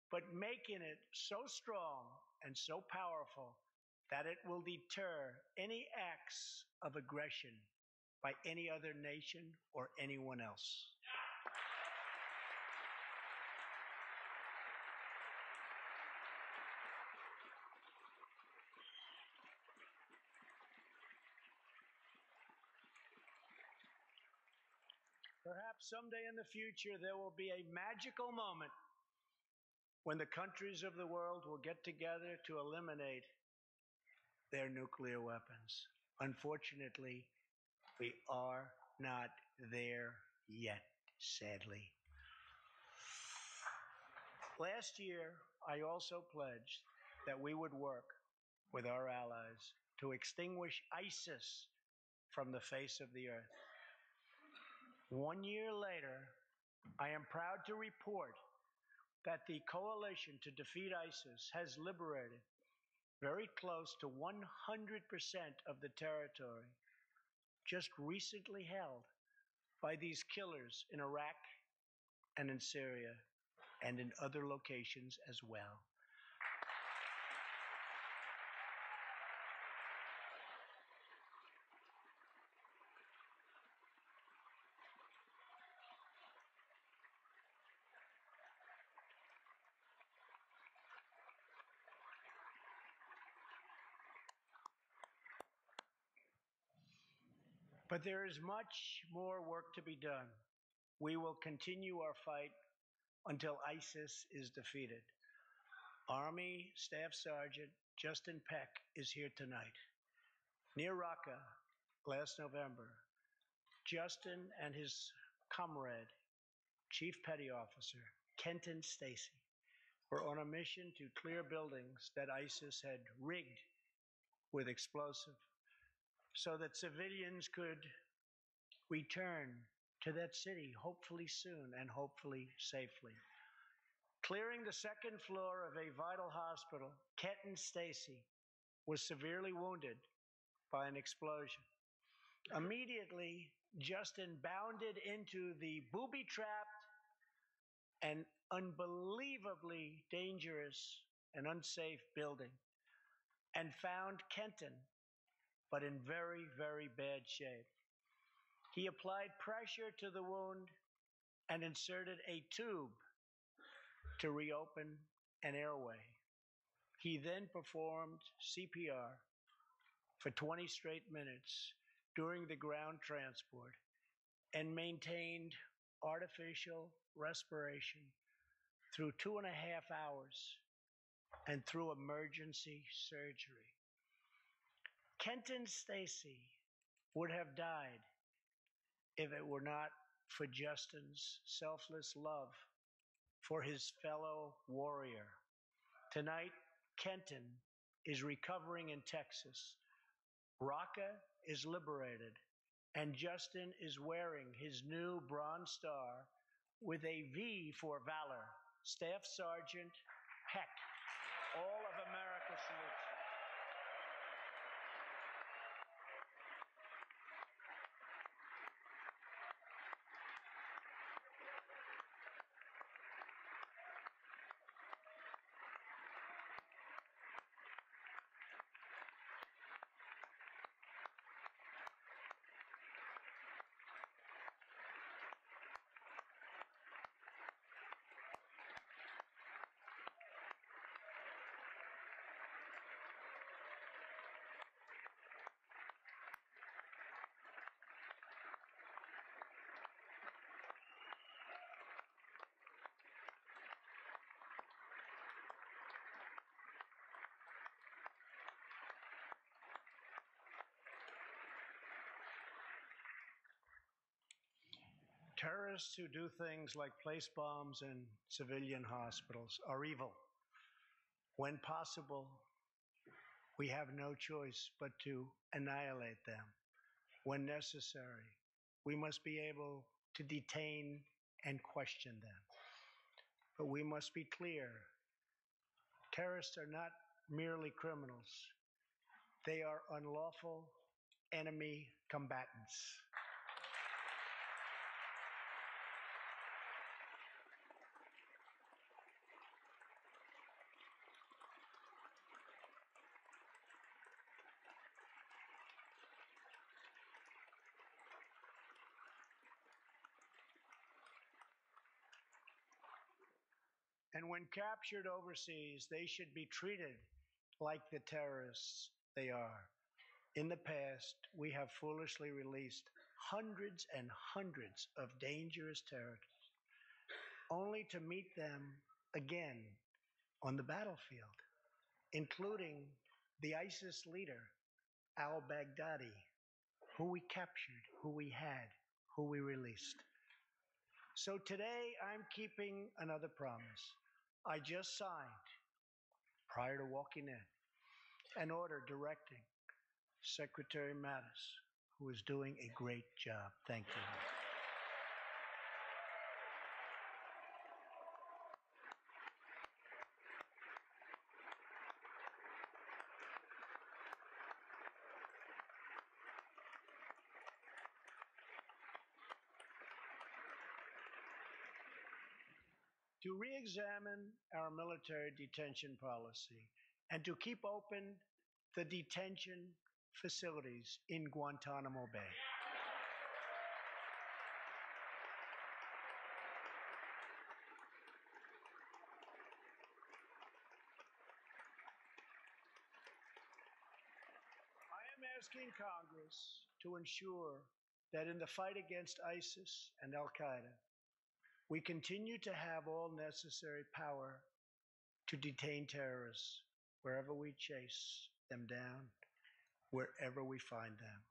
but making it so strong and so powerful that it will deter any acts of aggression by any other nation or anyone else. Perhaps someday in the future there will be a magical moment when the countries of the world will get together to eliminate their nuclear weapons. Unfortunately, we are not there yet, sadly. Last year, I also pledged that we would work with our allies to extinguish ISIS from the face of the earth. 1 year later, I am proud to report that the coalition to defeat ISIS has liberated very close to 100% of the territory just recently held by these killers in Iraq and in Syria and in other locations as well. But there is much more work to be done. We will continue our fight until ISIS is defeated. Army Staff Sergeant Justin Peck is here tonight. Near Raqqa last November, Justin and his comrade, Chief Petty Officer Kenton Stacy, were on a mission to clear buildings that ISIS had rigged with explosive so that civilians could return to that city, hopefully soon and hopefully safely. Clearing the second floor of a vital hospital, Kenton Stacy was severely wounded by an explosion. Immediately, Justin bounded into the booby-trapped and unbelievably dangerous and unsafe building and found Kenton, but in very, very bad shape. He applied pressure to the wound and inserted a tube to reopen an airway. He then performed CPR for 20 straight minutes during the ground transport and maintained artificial respiration through 2.5 hours and through emergency surgery. Kenton Stacy would have died if it were not for Justin's selfless love for his fellow warrior. Tonight, Kenton is recovering in Texas. Raqqa is liberated, and Justin is wearing his new Bronze Star with a V for valor. Staff Sergeant Peck, all of America salutes. Terrorists who do things like place bombs in civilian hospitals are evil. When possible, we have no choice but to annihilate them. When necessary, we must be able to detain and question them. But we must be clear, terrorists are not merely criminals. They are unlawful enemy combatants. And when captured overseas, they should be treated like the terrorists they are. In the past, we have foolishly released hundreds and hundreds of dangerous terrorists, only to meet them again on the battlefield, including the ISIS leader, al-Baghdadi, who we captured, who we had, who we released. So today, I'm keeping another promise. I just signed, prior to walking in, an order directing Secretary Mattis, who is doing a great job. Thank you. To re-examine our military detention policy and to keep open the detention facilities in Guantanamo Bay. I am asking Congress to ensure that in the fight against ISIS and Al Qaeda, we continue to have all necessary power to detain terrorists wherever we chase them down, wherever we find them.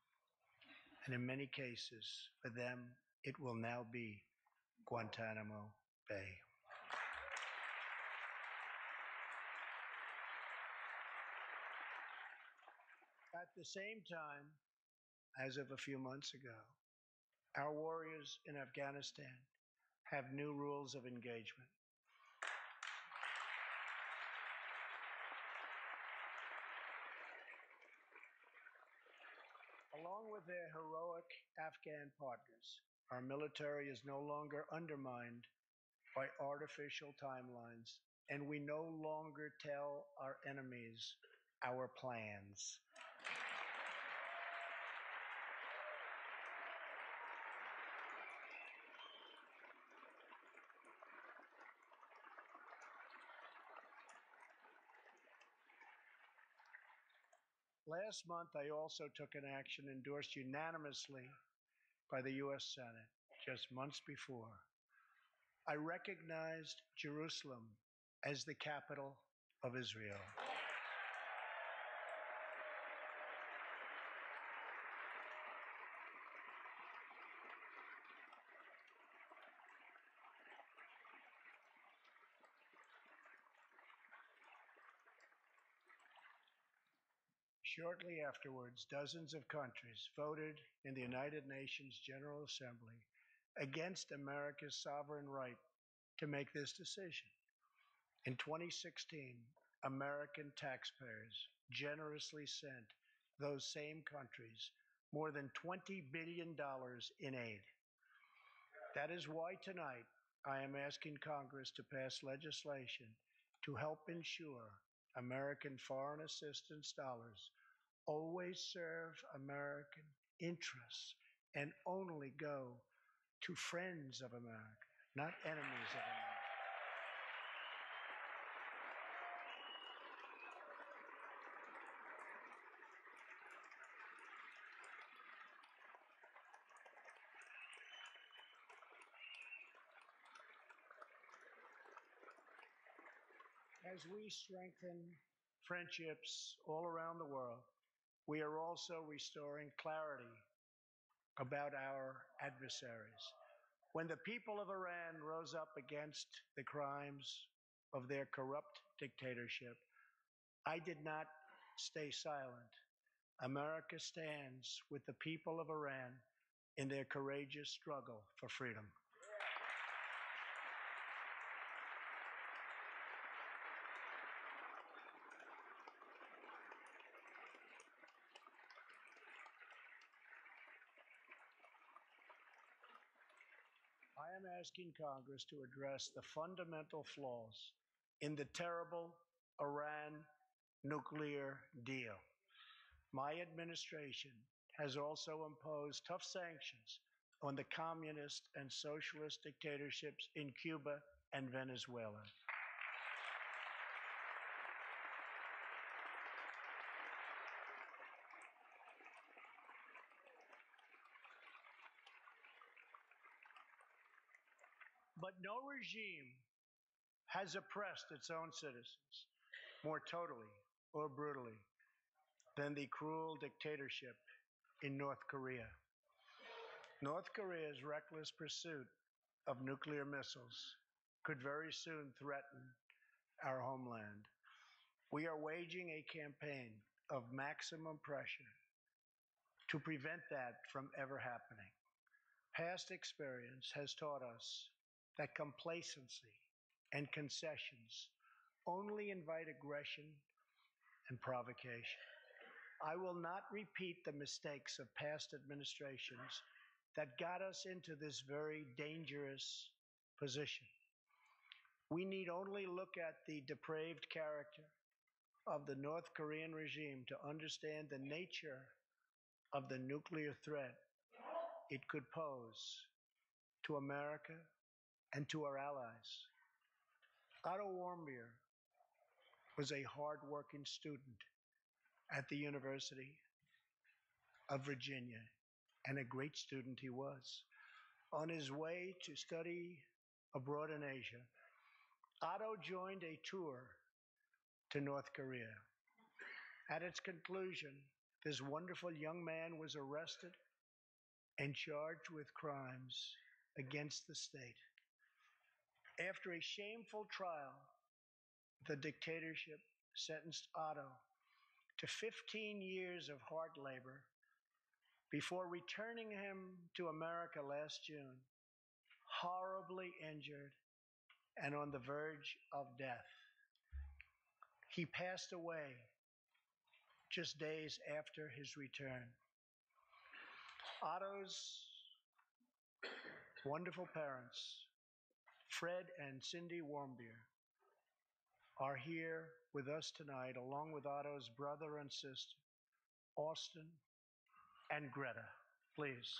And in many cases, for them, it will now be Guantanamo Bay. At the same time, as of a few months ago, our warriors in Afghanistan have new rules of engagement. Along with their heroic Afghan partners, our military is no longer undermined by artificial timelines, and we no longer tell our enemies our plans. Last month, I also took an action endorsed unanimously by the U.S. Senate just months before. I recognized Jerusalem as the capital of Israel. Shortly afterwards, dozens of countries voted in the United Nations General Assembly against America's sovereign right to make this decision. In 2016, American taxpayers generously sent those same countries more than $20 billion in aid. That is why tonight I am asking Congress to pass legislation to help ensure American foreign assistance dollars always serve American interests and only go to friends of America, not enemies of America. As we strengthen friendships all around the world, we are also restoring clarity about our adversaries. When the people of Iran rose up against the crimes of their corrupt dictatorship, I did not stay silent. America stands with the people of Iran in their courageous struggle for freedom. I am asking Congress to address the fundamental flaws in the terrible Iran nuclear deal. My administration has also imposed tough sanctions on the communist and socialist dictatorships in Cuba and Venezuela. But no regime has oppressed its own citizens more totally or brutally than the cruel dictatorship in North Korea. North Korea's reckless pursuit of nuclear missiles could very soon threaten our homeland. We are waging a campaign of maximum pressure to prevent that from ever happening. Past experience has taught us that complacency and concessions only invite aggression and provocation. I will not repeat the mistakes of past administrations that got us into this very dangerous position. We need only look at the depraved character of the North Korean regime to understand the nature of the nuclear threat it could pose to America and to our allies. Otto Warmbier was a hard-working student at the University of Virginia. and a great student he was. On his way to study abroad in Asia, Otto joined a tour to North Korea. At its conclusion, this wonderful young man was arrested and charged with crimes against the state. After a shameful trial, the dictatorship sentenced Otto to 15 years of hard labor before returning him to America last June, horribly injured and on the verge of death. He passed away just days after his return. Otto's wonderful parents, Fred and Cindy Warmbier, are here with us tonight, along with Otto's brother and sister, Austin and Greta. Please.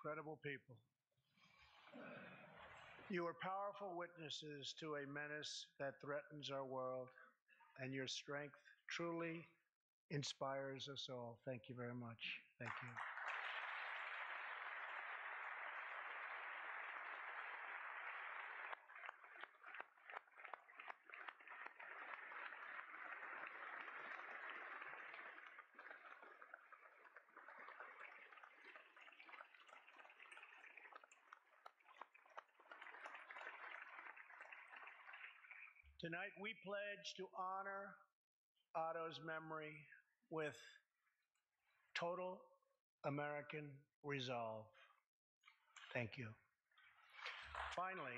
Incredible people. You are powerful witnesses to a menace that threatens our world, and your strength truly inspires us all. Thank you very much. Thank you. Tonight, we pledge to honor Otto's memory with total American resolve. Thank you. Finally,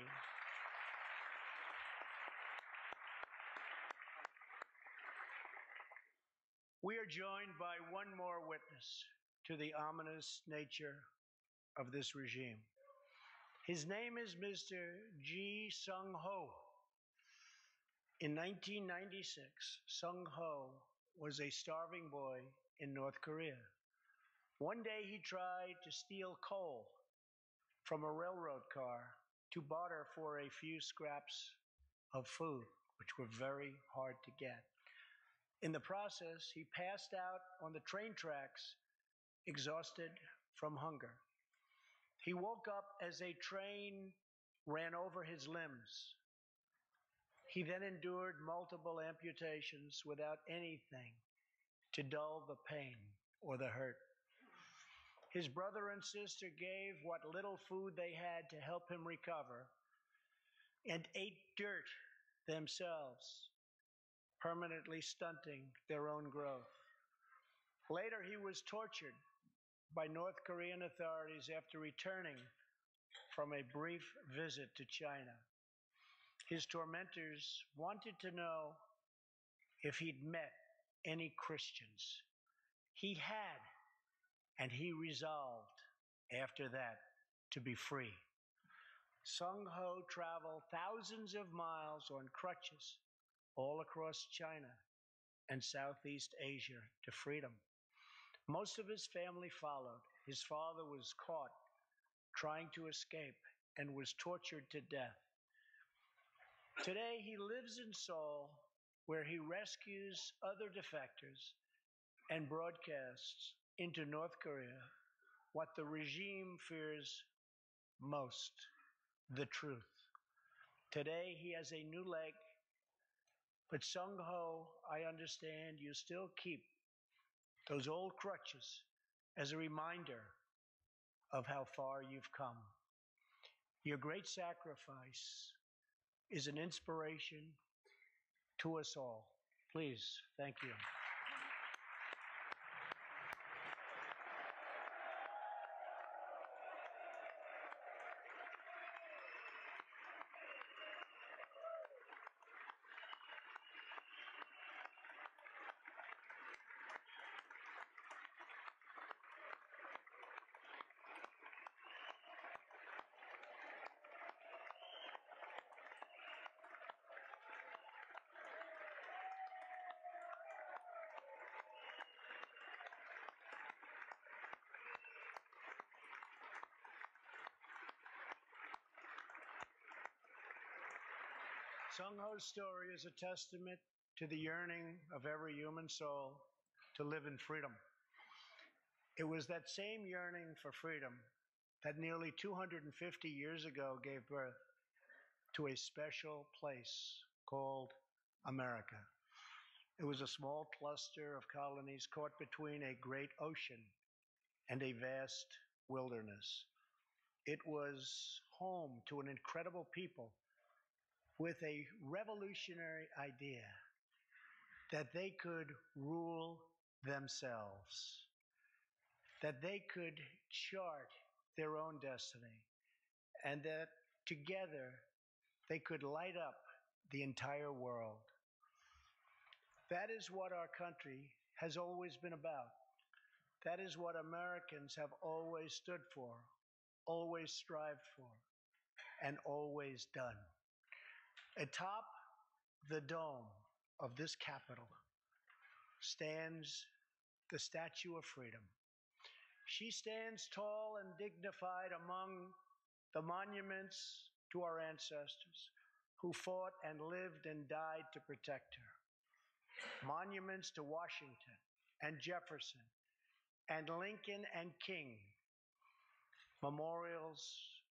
we are joined by one more witness to the ominous nature of this regime. His name is Mr. Ji Sung-ho. In 1996, Sung-ho was a starving boy in North Korea. One day he tried to steal coal from a railroad car to barter for a few scraps of food, which were very hard to get. In the process, he passed out on the train tracks, exhausted from hunger. He woke up as a train ran over his limbs. He then endured multiple amputations without anything to dull the pain or the hurt. His brother and sister gave what little food they had to help him recover and ate dirt themselves, permanently stunting their own growth. Later, he was tortured by North Korean authorities after returning from a brief visit to China. His tormentors wanted to know if he'd met any Christians. He had, and he resolved after that to be free. Sung-ho traveled thousands of miles on crutches all across China and Southeast Asia to freedom. Most of his family followed. His father was caught trying to escape and was tortured to death. Today, he lives in Seoul, where he rescues other defectors and broadcasts into North Korea what the regime fears most, the truth. Today, he has a new leg, but Sung-ho, I understand you still keep those old crutches as a reminder of how far you've come. Your great sacrifice is an inspiration to us all. Please, thank you. Sung Ho's story is a testament to the yearning of every human soul to live in freedom. It was that same yearning for freedom that nearly 250 years ago gave birth to a special place called America. It was a small cluster of colonies caught between a great ocean and a vast wilderness. It was home to an incredible people with a revolutionary idea that they could rule themselves, that they could chart their own destiny, and that together they could light up the entire world. That is what our country has always been about. That is what Americans have always stood for, always strived for, and always done. Atop the dome of this Capitol stands the Statue of Freedom. She stands tall and dignified among the monuments to our ancestors who fought and lived and died to protect her. Monuments to Washington and Jefferson and Lincoln and King. Memorials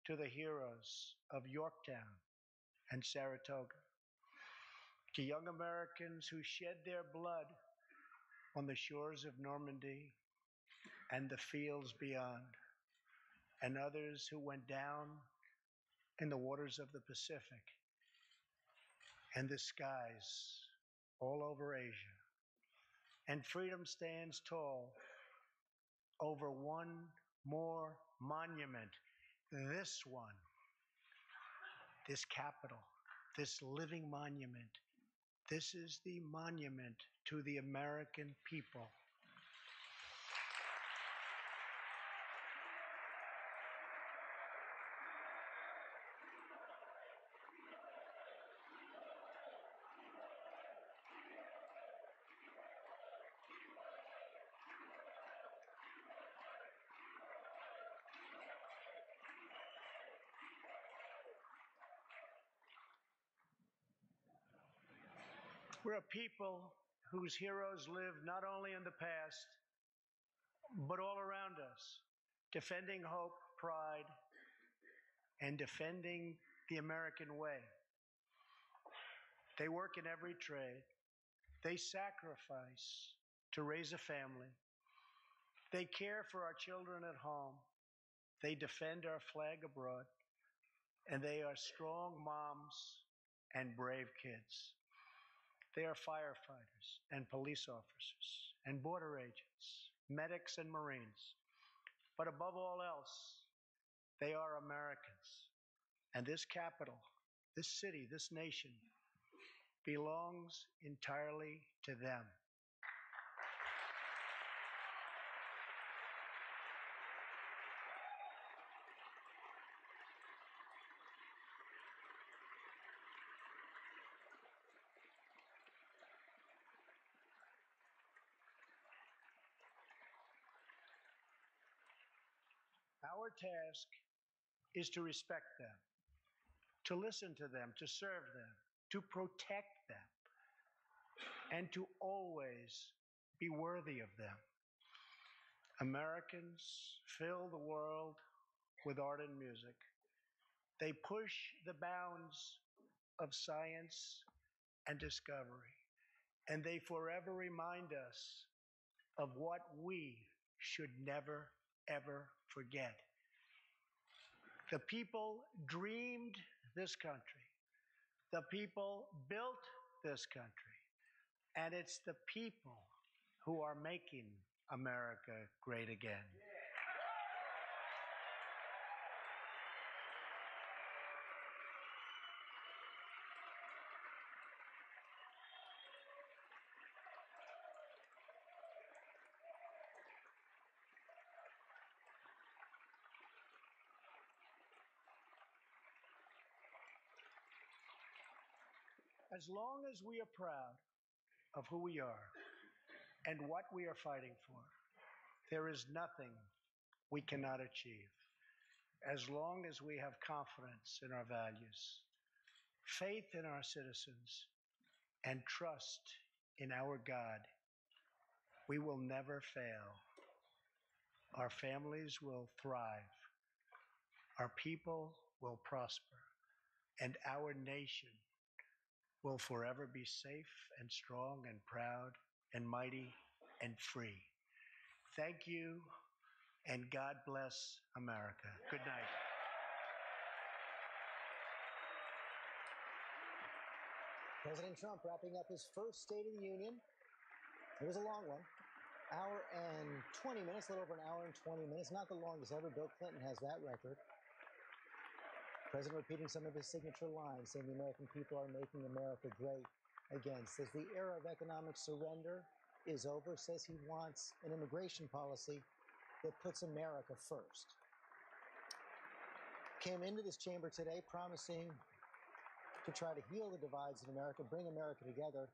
to the heroes of Yorktown and Saratoga. To young Americans who shed their blood on the shores of Normandy and the fields beyond, and others who went down in the waters of the Pacific and the skies all over Asia. And freedom stands tall over one more monument, this one, this Capitol, this living monument. This is the monument to the American people. We're a people whose heroes live not only in the past, but all around us, defending hope, pride, and defending the American way. They work in every trade. They sacrifice to raise a family. They care for our children at home. They defend our flag abroad. And they are strong moms and brave kids. They are firefighters and police officers and border agents, medics and Marines. But above all else, they are Americans. And this capital, this city, this nation belongs entirely to them. Our task is to respect them, to listen to them, to serve them, to protect them, and to always be worthy of them. Americans fill the world with art and music. They push the bounds of science and discovery, and they forever remind us of what we should never, ever forget. The people dreamed this country. The people built this country. And it's the people who are making America great again. As long as we are proud of who we are and what we are fighting for, there is nothing we cannot achieve. As long as we have confidence in our values, faith in our citizens, and trust in our God, we will never fail. Our families will thrive. Our people will prosper. And our nation will forever be safe and strong and proud and mighty and free. Thank you, and God bless America. Good night. President Trump wrapping up his first State of the Union. It was a long one. Hour and 20 minutes, a little over an hour and 20 minutes. Not the longest ever. Bill Clinton has that record. President repeating some of his signature lines, saying the American people are making America great again. Says the era of economic surrender is over. Says he wants an immigration policy that puts America first. Came into this chamber today promising to try to heal the divides in America, bring America together.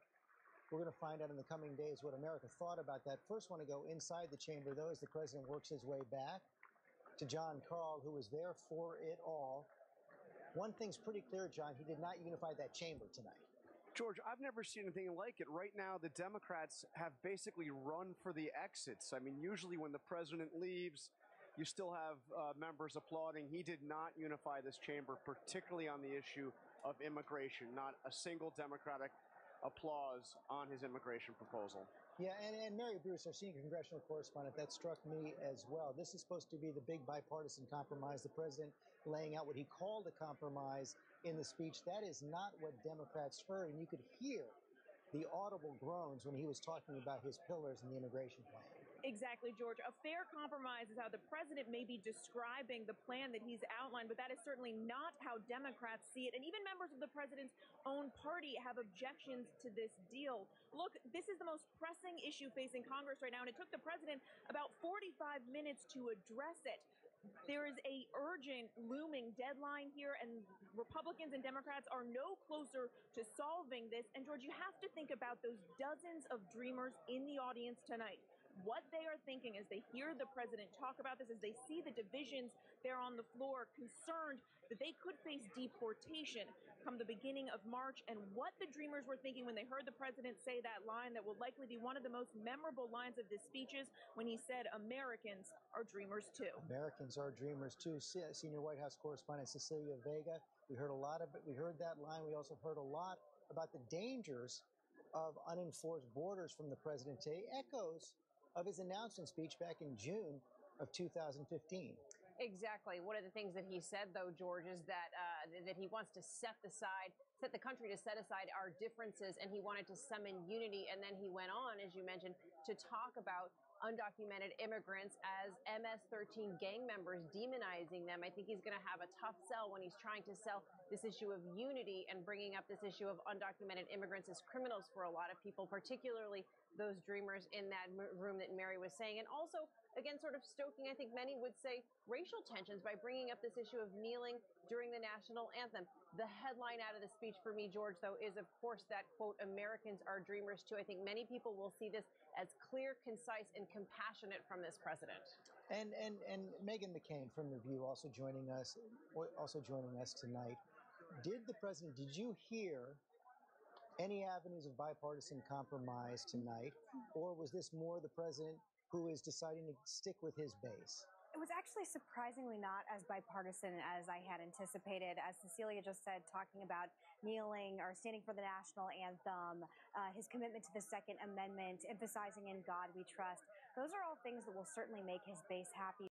We're going to find out in the coming days what America thought about that. First, want to go inside the chamber, though, as the president works his way back to Jon Karl, who was there for it all. One thing's pretty clear, John, he did not unify that chamber tonight. George, I've never seen anything like it. Right now, the Democrats have basically run for the exits. I mean, usually when the president leaves, you still have members applauding. He did not unify this chamber, particularly on the issue of immigration. Not a single Democratic applause on his immigration proposal. Yeah, and Mary Bruce, our senior congressional correspondent, that struck me as well. This is supposed to be the big bipartisan compromise. The president laying out what he called a compromise in the speech. That is not what Democrats heard, and you could hear the audible groans when he was talking about his pillars in the immigration plan. Exactly, George. A fair compromise is how the president may be describing the plan that he's outlined, but that is certainly not how Democrats see it. And even members of the president's own party have objections to this deal. Look, this is the most pressing issue facing Congress right now, and it took the president about 45 minutes to address it. There is a urgent, looming deadline here, and Republicans and Democrats are no closer to solving this. And, George, you have to think about those dozens of dreamers in the audience tonight. What they are thinking as they hear the president talk about this, as they see the divisions there on the floor, concerned that they could face deportation come the beginning of March, and what the dreamers were thinking when they heard the president say that line that will likely be one of the most memorable lines of his speeches when he said, Americans are dreamers too. Americans are dreamers too. Senior White House correspondent Cecilia Vega, we heard a lot of it. We heard that line. We also heard a lot about the dangers of unenforced borders from the president today. Echoes of his announcement speech back in June of 2015. Exactly. One of the things that he said, though, George, is that that he wants to set the country to set aside our differences, and he wanted to summon unity. And then he went on, as you mentioned, to talk about undocumented immigrants as MS-13 gang members, demonizing them. I think he's going to have a tough sell when he's trying to sell this issue of unity and bringing up this issue of undocumented immigrants as criminals for a lot of people, particularly those dreamers in that room that Mary was saying. And also, again, sort of stoking, I think many would say, racial tensions by bringing up this issue of kneeling during the national anthem. The headline out of the speech for me, George, though, is, of course, that, quote, Americans are dreamers too. I think many people will see this as clear, concise, and compassionate from this president. And Meghan McCain from The View also joining us tonight. Did you hear any avenues of bipartisan compromise tonight, or was this more the president who is deciding to stick with his base? It was actually surprisingly not as bipartisan as I had anticipated. As Cecilia just said, talking about kneeling or standing for the national anthem, his commitment to the Second Amendment, emphasizing in God we trust. Those are all things that will certainly make his base happy.